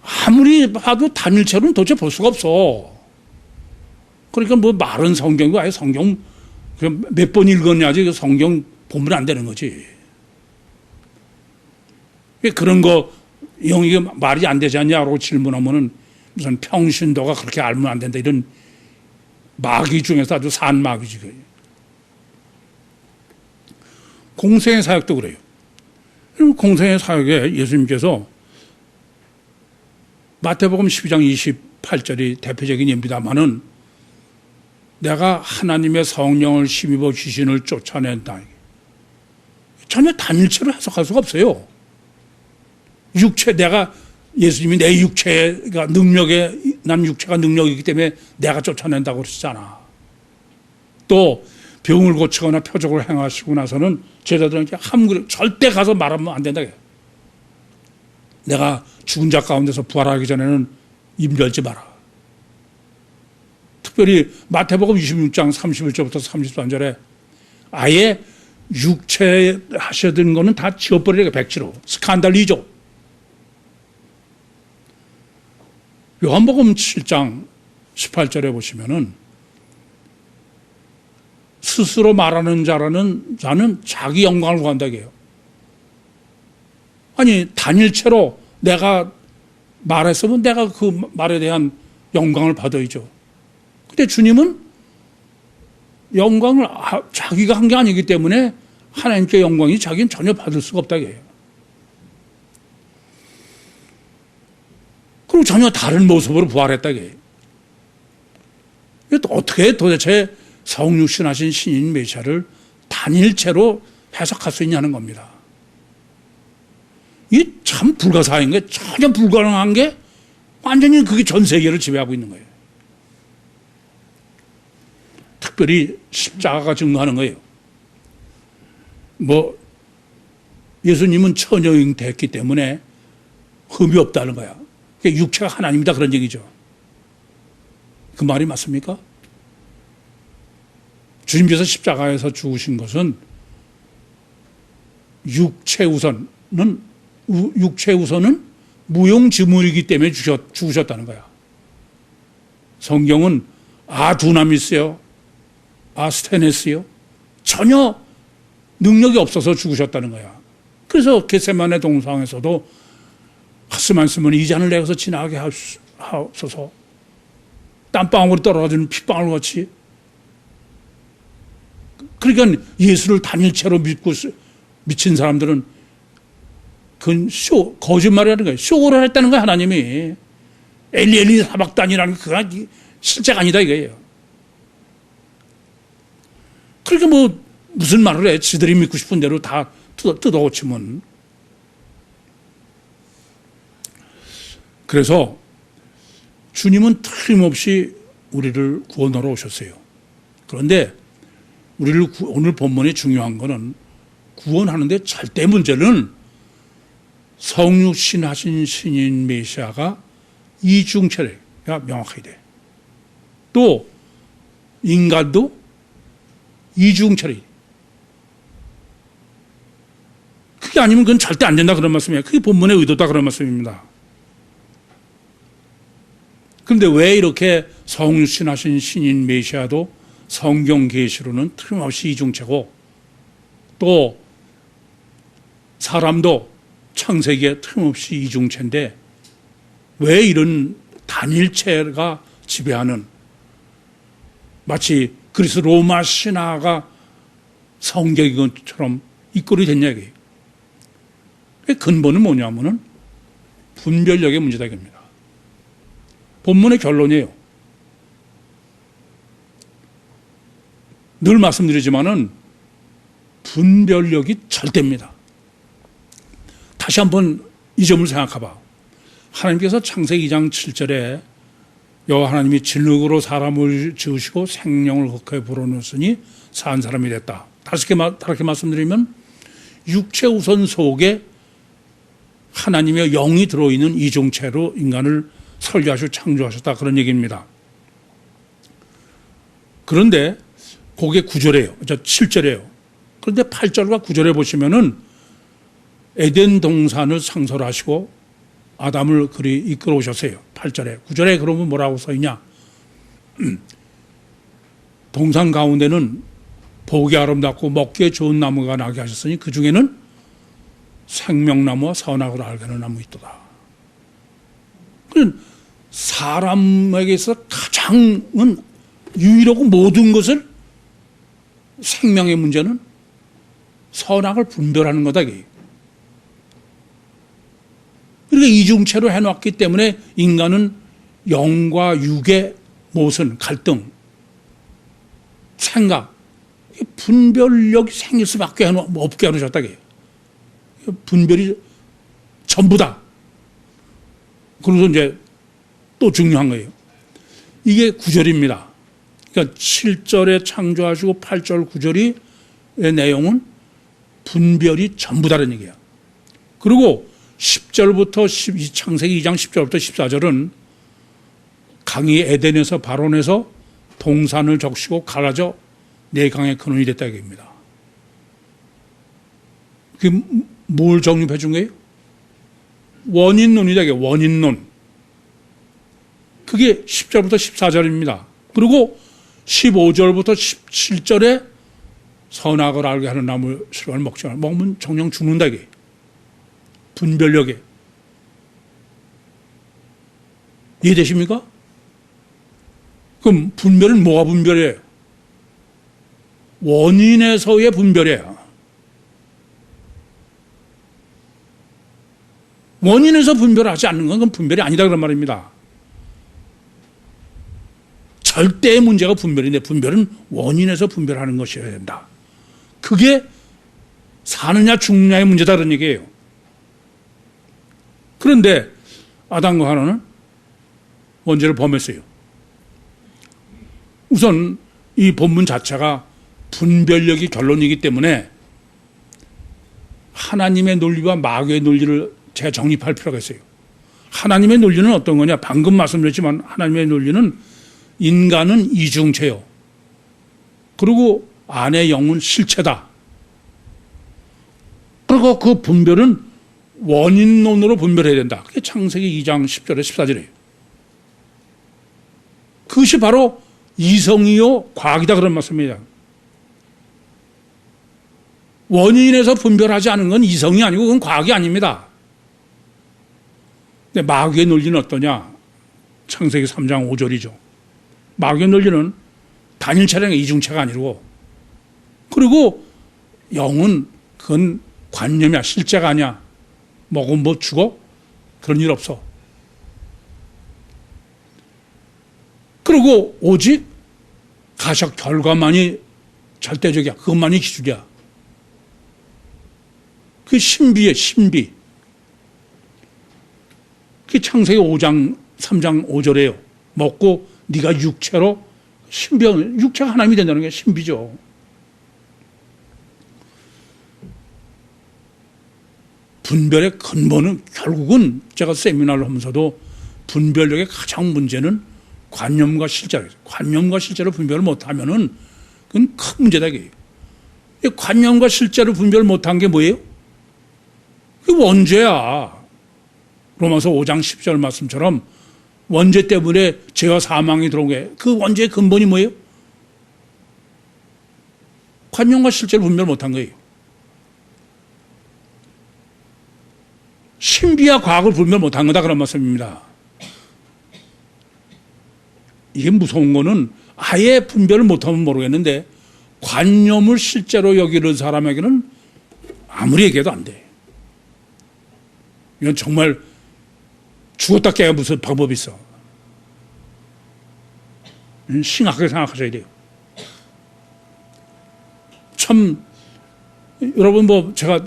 아무리 봐도 단일체는 도대체 볼 수가 없어. 그러니까 뭐 말은 성경이고 아예 성경 몇 번 읽었냐지 성경 보면 안 되는 거지. 그런 거 영이 말이 안 되지 않냐고 질문하면은 무슨 평신도가 그렇게 알면 안 된다 이런 마귀 중에서 아주 산 마귀지. 공생의 사역도 그래요. 공생의 사역에 예수님께서 마태복음 12장 28절이 대표적인 예입니다마는 내가 하나님의 성령을 힘입어 귀신을 쫓아낸다. 전혀 단일체로 해석할 수가 없어요. 내가 예수님이 내 육체가 난 육체가 능력이기 때문에 내가 쫓아낸다고 그러시잖아. 또 병을 고치거나 표적을 행하시고 나서는 제자들에게 절대 가서 말하면 안 된다. 내가 죽은 자 가운데서 부활하기 전에는 입 열지 마라. 특별히 마태복음 26장 31절부터 33절에 아예 육체 하셔야 되는 거는 다 지워버리게 백지로. 스칸달리죠. 요한복음 7장 18절에 보시면은 스스로 말하는 자는 자기 영광을 구한다고 해요. 아니 단일체로 내가 말했으면 내가 그 말에 대한 영광을 받아야죠. 근데 주님은 영광을 자기가 한 게 아니기 때문에 하나님께 영광이 자기는 전혀 받을 수가 없다고 해요. 그리고 전혀 다른 모습으로 부활했다고 해요. 어떻게 도대체 성육신하신 신인 메시아를 단일체로 해석할 수 있냐는 겁니다. 이게 참 불가사의인 게 전혀 불가능한 게 완전히 그게 전 세계를 지배하고 있는 거예요. 특별히 십자가가 증거하는 거예요. 예수님은 처녀 잉태했기 때문에 흠이 없다는 거야. 육체가 하나님이다 그런 얘기죠. 그 말이 맞습니까? 주님께서 십자가에서 죽으신 것은 육체 우선은 무용지물이기 때문에 죽으셨다는 거야. 성경은 두나미스요, 스테네스요 전혀 능력이 없어서 죽으셨다는 거야. 그래서 겟세마네 동상에서도 가슴 안 쓰면 이 잔을 내가서 지나게 하옵소서. 땀방울이 떨어지는 핏방울 같이. 그러니까 예수를 단일체로 미친 사람들은 그건 거짓말이라는 거예요. 쇼를 했다는 거예요, 하나님이. 엘리엘리 사박단이라는 거, 그건 실제가 아니다, 이거예요. 그러니까 뭐, 무슨 말을 해. 지들이 믿고 싶은 대로 다 뜯어고치면. 그래서 주님은 틀림없이 우리를 구원하러 오셨어요. 그런데 오늘 본문에 중요한 거는 구원하는데 절대 문제는 성육신하신 신인 메시아가 이중체가 명확하게 돼. 또 인간도 이중체리. 그게 아니면 그건 절대 안 된다 그런 말씀이에요. 그게 본문의 의도다 그런 말씀입니다. 그런데 왜 이렇게 성육신하신 신인 메시아도 성경 계시로는 틀림없이 이중체고 또 사람도 창세기에 틀림없이 이중체인데 왜 이런 단일체가 지배하는 마치 그리스 로마 신화가 성경인 것처럼 이 꼴이 됐냐 이게. 근본은 뭐냐면은 분별력의 문제다 이겁니다. 본문의 결론이에요. 늘 말씀드리지만은 분별력이 절대입니다. 다시 한번 이 점을 생각해봐. 하나님께서 창세기 2장 7절에 여호와 하나님이 진흙으로 사람을 지으시고 생명을 흑하에 불어넣으시니 산 사람이 됐다. 다르게 말씀드리면 육체 우선 속에 하나님의 영이 들어있는 이중체로 인간을 설계하시고 창조하셨다 그런 얘기입니다. 그런데 그게 9절이에요. 7절이에요. 그런데 8절과 9절에 보시면은 에덴 동산을 상설하시고 아담을 그리 이끌어 오셨어요. 8절에. 9절에 그러면 뭐라고 써 있냐? 동산 가운데는 보기 아름답고 먹기에 좋은 나무가 나게 하셨으니 그 중에는 생명나무와 선악을 알게 하는 나무 있도다. 그건 사람에게서 가장은 유일하고 모든 것을 생명의 문제는 선악을 분별하는 거다. 이게. 그러니까 이중체로 해놨기 때문에 인간은 영과 육의 모순, 갈등, 생각, 분별력이 생길 수밖에 없게 해놓으셨다. 분별이 전부다. 그래서 이제 또 중요한 거예요. 이게 9절입니다. 그러니까 7절에 창조하시고 8절 9절의 내용은 분별이 전부다는 얘기야. 그리고 10절부터 창세기 2장 10절부터 14절은 강이 에덴에서 발원해서 동산을 적시고 갈라져 네 강의 근원이 됐다 얘기입니다. 그게 뭘 정립해 준 거예요? 원인론이다. 원인론. 그게 10절부터 14절입니다. 그리고 15절부터 17절에 선악을 알게 하는 나무 실과를 먹지 말라. 먹으면 정령 죽는다. 이게. 분별력에. 이해되십니까? 그럼 분별은 뭐가 분별이에요? 원인에서의 분별이에요. 원인에서 분별하지 않는 건 그건 분별이 아니다 그런 말입니다. 절대의 문제가 분별인데 분별은 원인에서 분별하는 것이어야 된다. 그게 사느냐 죽느냐의 문제다 그런 얘기예요. 그런데 아담과 하나는 원죄를 범했어요. 우선 이 본문 자체가 분별력이 결론이기 때문에 하나님의 논리와 마귀의 논리를 재정립할 필요가 있어요. 하나님의 논리는 어떤 거냐? 방금 말씀드렸지만 하나님의 논리는 인간은 이중체요. 그리고 안의 영은 실체다. 그리고 그 분별은 원인론으로 분별해야 된다. 그게 창세기 2장 10절에 14절이에요. 그것이 바로 이성이요 과학이다 그런 말씀입니다. 원인에서 분별하지 않은 건 이성이 아니고 그건 과학이 아닙니다. 근데 마귀의 논리는 어떠냐? 창세기 3장 5절이죠. 마귀의 논리는 단일체랑 이중체가 아니고 그리고 영은 그건 관념이야. 실제가 아니야. 먹으면 뭐 죽어? 그런 일 없어. 그리고 오직 가셔 결과만이 절대적이야. 그것만이 기준이야. 그 신비의 신비. 그 창세기 5장 3장 5절에요. 먹고 네가 육체로 신비한 육체가 하나님이 된다는 게 신비죠. 분별의 근본은 결국은 제가 세미나를 하면서도 분별력의 가장 문제는 관념과 실제예요. 관념과 실제로 분별을 못하면은 그건 큰 문제다 이게. 관념과 실제로 분별 못한 게 뭐예요? 그 원죄야. 로마서 5장 10절 말씀처럼 원죄 때문에 죄와 사망이 들어온 게 그 원죄의 근본이 뭐예요? 관념과 실제로 분별 못한 거예요. 신비와 과학을 분별 못한 거다 그런 말씀입니다. 이게 무서운 거는 아예 분별을 못하면 모르겠는데 관념을 실제로 여기는 사람에게는 아무리 얘기해도 안 돼. 이건 정말 죽었다 깨야 무슨 방법이 있어. 심각하게 생각하셔야 돼요. 참 여러분 뭐 제가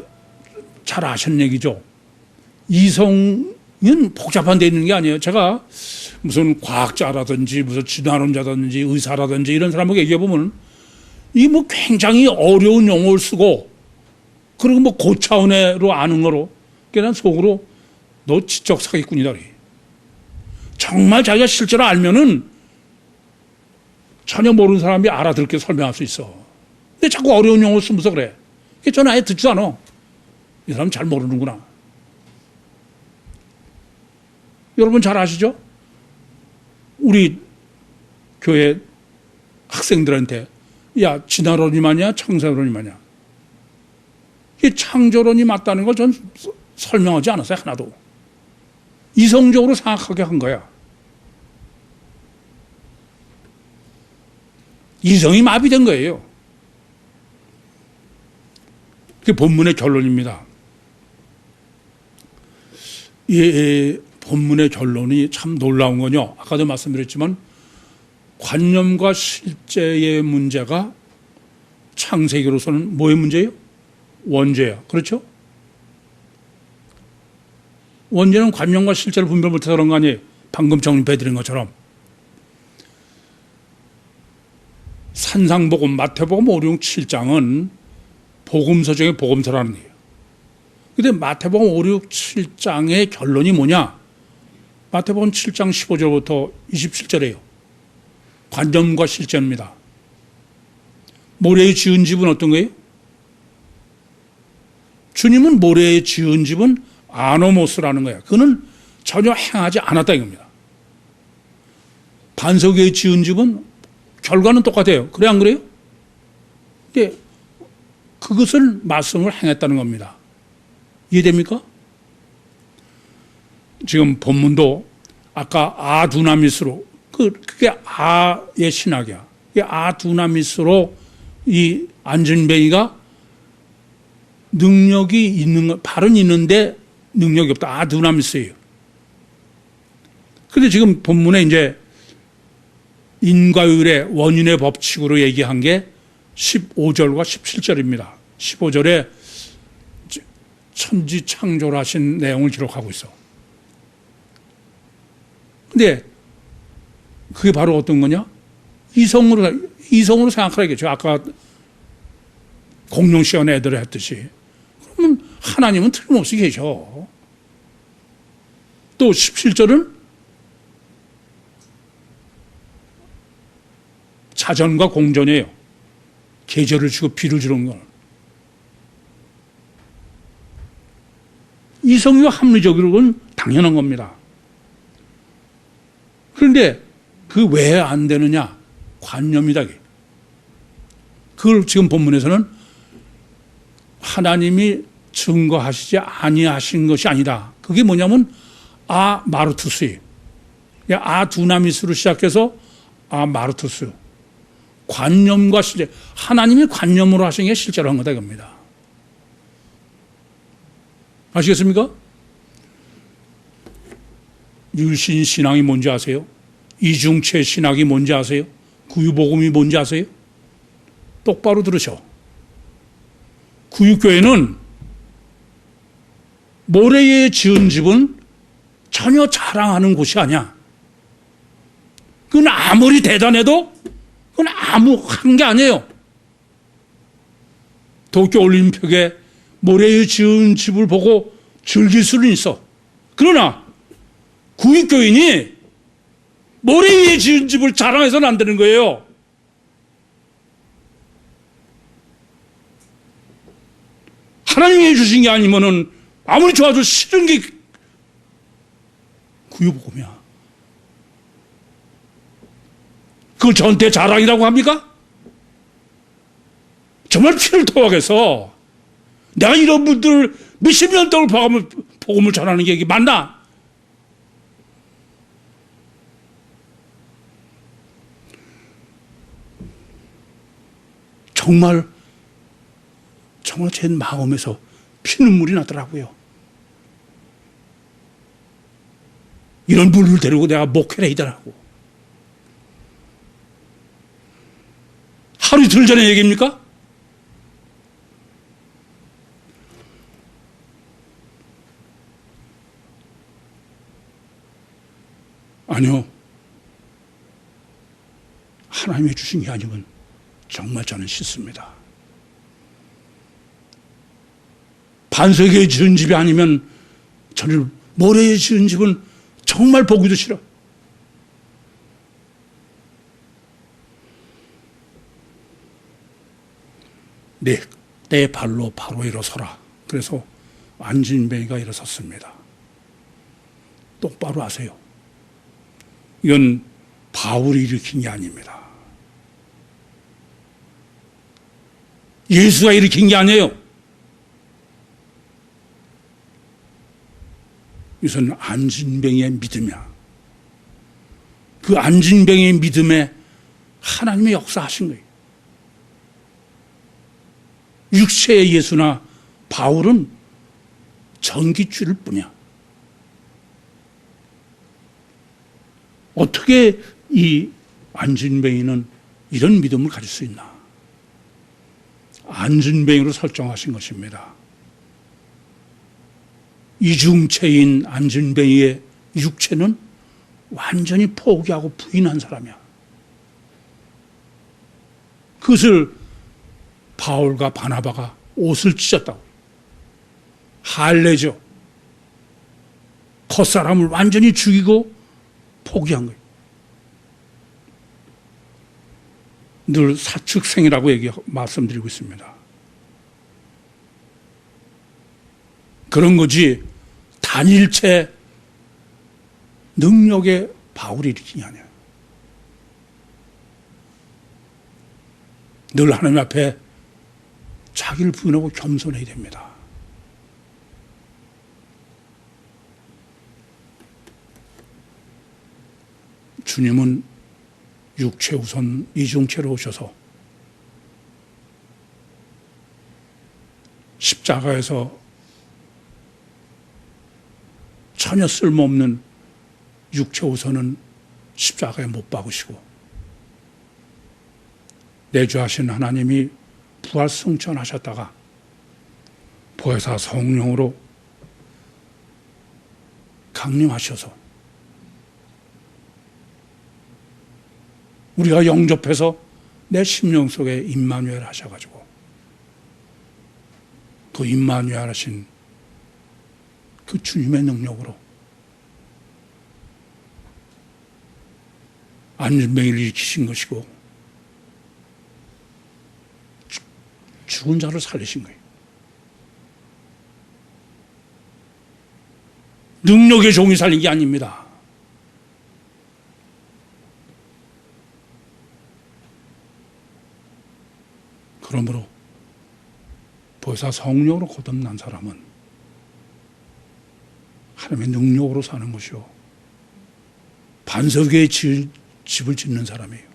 잘 아시는 얘기죠. 이성은 복잡한 데 있는 게 아니에요. 제가 무슨 과학자라든지 무슨 진화론자라든지 의사라든지 이런 사람하고 얘기해 보면 이 뭐 굉장히 어려운 용어를 쓰고 그리고 뭐 고차원으로 아는 거로 그냥 속으로 너 지적 사기꾼이다 그래. 정말 자기가 실제로 알면은 전혀 모르는 사람이 알아듣게 설명할 수 있어. 근데 자꾸 어려운 용어를 쓰면서 그래. 저는 아예 듣지도 않아. 이 사람 잘 모르는구나. 여러분 잘 아시죠? 우리 교회 학생들한테 야 진화론이 맞냐 창조론이 맞냐. 이 창조론이 맞다는 걸 전 설명하지 않았어요. 하나도. 이성적으로 생각하게 한 거야. 이성이 마비된 거예요. 그게 본문의 결론입니다. 이 본문의 결론이 참 놀라운 거요. 아까도 말씀드렸지만 관념과 실제의 문제가 창세기로서는 뭐의 문제예요? 원죄야. 그렇죠? 원죄는 관념과 실제를 분별 못해서 그런 거 아니에요. 방금 정립해드린 것처럼. 산상복음, 마태복음 5, 6, 7장은 복음서 중에 복음서라는 거예요. 근데 마태복음 5, 6, 7장의 결론이 뭐냐? 마태복음 7장 15절부터 27절이에요. 관념과 실제입니다. 모래에 지은 집은 어떤 거예요? 주님은 모래에 지은 집은 아노모스라는 거야. 그는 전혀 행하지 않았다 이겁니다. 반석에 지은 집은 결과는 똑같아요. 그래 안 그래요? 근데 그것을 말씀을 행했다는 겁니다. 이해됩니까? 지금 본문도 아까 아두나미스로 그게 아의 신학이야. 아두나미스로 이 안전뱅이가 능력이 있는 거 발은 있는데 능력이 없다. 아두나미스예요. 그런데 지금 본문에 이제 인과율의 원인의 법칙으로 얘기한 게 15절과 17절입니다. 15절에 천지 창조를 하신 내용을 기록하고 있어. 근데 그게 바로 어떤 거냐? 이성으로 생각하겠죠. 아까 공룡 시간에 애들 했듯이. 그러면 하나님은 틀림없이 계셔. 또 17절은 자전과 공전이에요. 계절을 주고 비를 주는 건. 이성이와 합리적으로는 당연한 겁니다. 그런데 그 왜 안 되느냐? 관념이다. 그걸 지금 본문에서는 하나님이 증거하시지 아니하신 것이 아니다. 그게 뭐냐면 마르투스예요. 아두나미스로 시작해서 마르투스. 관념과 실제, 하나님이 관념으로 하신 게 실제로 한 거다 이겁니다. 아시겠습니까? 율신 신앙이 뭔지 아세요? 이중체 신학이 뭔지 아세요? 구유복음이 뭔지 아세요? 똑바로 들으셔. 구유교회는 모래에 지은 집은 전혀 자랑하는 곳이 아니야. 그건 아무리 대단해도 그건 아무 한 게 아니에요. 도쿄올림픽에 모래에 지은 집을 보고 즐길 수는 있어. 그러나 구익교인이 모래 위에 지은 집을 자랑해서는 안 되는 거예요. 하나님이 주신 게 아니면은 아무리 좋아도 싫은 게 구유복음이야. 그걸 저한테 자랑이라고 합니까? 정말 피를 토하겠어. 내가 이런 분들 몇십 년 동안 복음을 전하는 게 이게 맞나? 정말 제 마음에서 피눈물이 나더라고요. 이런 분을 데리고 내가 목회를 하더라고. 하루 이틀 전의 얘기입니까? 아니요. 하나님이 주신 게 아니면 정말 저는 싫습니다. 반석에 지은 집이 아니면 저는 모래에 지은 집은 정말 보기도 싫어. 내 발로 바로 일어서라. 그래서 안진뱅이가 일어섰습니다. 똑바로 하세요. 이건 바울이 일으킨 게 아닙니다. 예수가 일으킨 게 아니에요. 이것은 안진뱅이의 믿음이야. 그 안진뱅이의 믿음에 하나님의 역사하신 거예요. 육체의 예수나 바울은 전기줄일 뿐이야. 어떻게 이 안진뱅이는 이런 믿음을 가질 수 있나? 안진뱅이로 설정하신 것입니다. 이중체인 안진뱅이의 육체는 완전히 포기하고 부인한 사람이야. 그것을 바울과 바나바가 옷을 찢었다고. 할례죠. 겉사람을 완전히 죽이고 포기한 거예요. 늘 사측생이라고 말씀드리고 있습니다. 그런 거지 단일체 능력의 바울이 일으킨 게 아니에요. 늘 하나님 앞에 자기를 부인하고 겸손해야 됩니다. 주님은 육체 우선 이중체로 오셔서 십자가에서 전혀 쓸모없는 육체 우선은 십자가에 못 박으시고 내주하신 하나님이 부활 승천하셨다가 보혜사 성령으로 강림하셔서 우리가 영접해서 내 심령 속에 임마누엘 하셔가지고 그 임마누엘 하신 그 주님의 능력으로 안진뱅이를 일으키신 것이고 죽은 자를 살리신 거예요. 능력의 종이 살린 게 아닙니다. 그러므로 보혜사 성령으로 거듭난 사람은 하나님의 능력으로 사는 것이요 반석 위에 집을 짓는 사람이에요.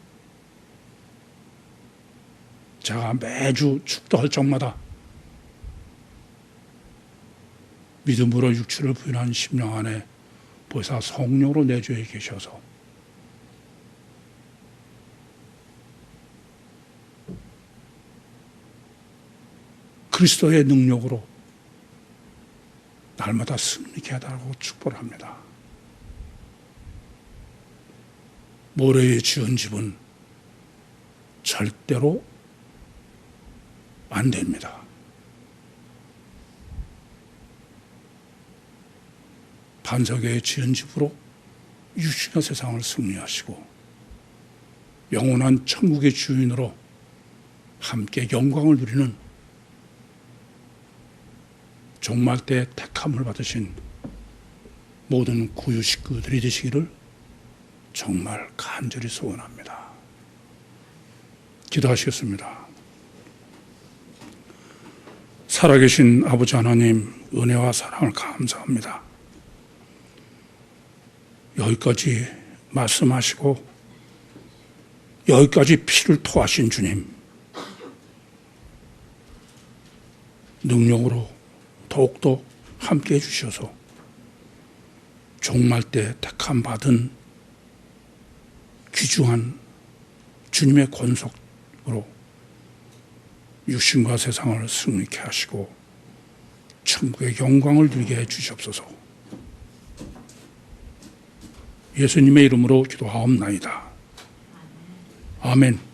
제가 매주 축도할 적마다 믿음으로 육체를 부인한 심령 안에 보혜사 성령으로 내주에 계셔서 그리스도의 능력으로 날마다 승리케 하다고 축복합니다. 모래에 지은 집은 절대로 안 됩니다. 반석에 지은 집으로 육신의 세상을 승리하시고 영원한 천국의 주인으로 함께 영광을 누리는 종말 때 택함을 받으신 모든 구유 식구들이 되시기를 정말 간절히 소원합니다. 기도하시겠습니다. 살아계신 아버지 하나님, 은혜와 사랑을 감사합니다. 여기까지 말씀하시고 여기까지 피를 토하신 주님, 능력으로 더욱더 함께해 주셔서 종말 때 택함 받은 귀중한 주님의 권속으로 육신과 세상을 승리케 하시고 천국의 영광을 누리게 해 주시옵소서. 예수님의 이름으로 기도하옵나이다. 아멘.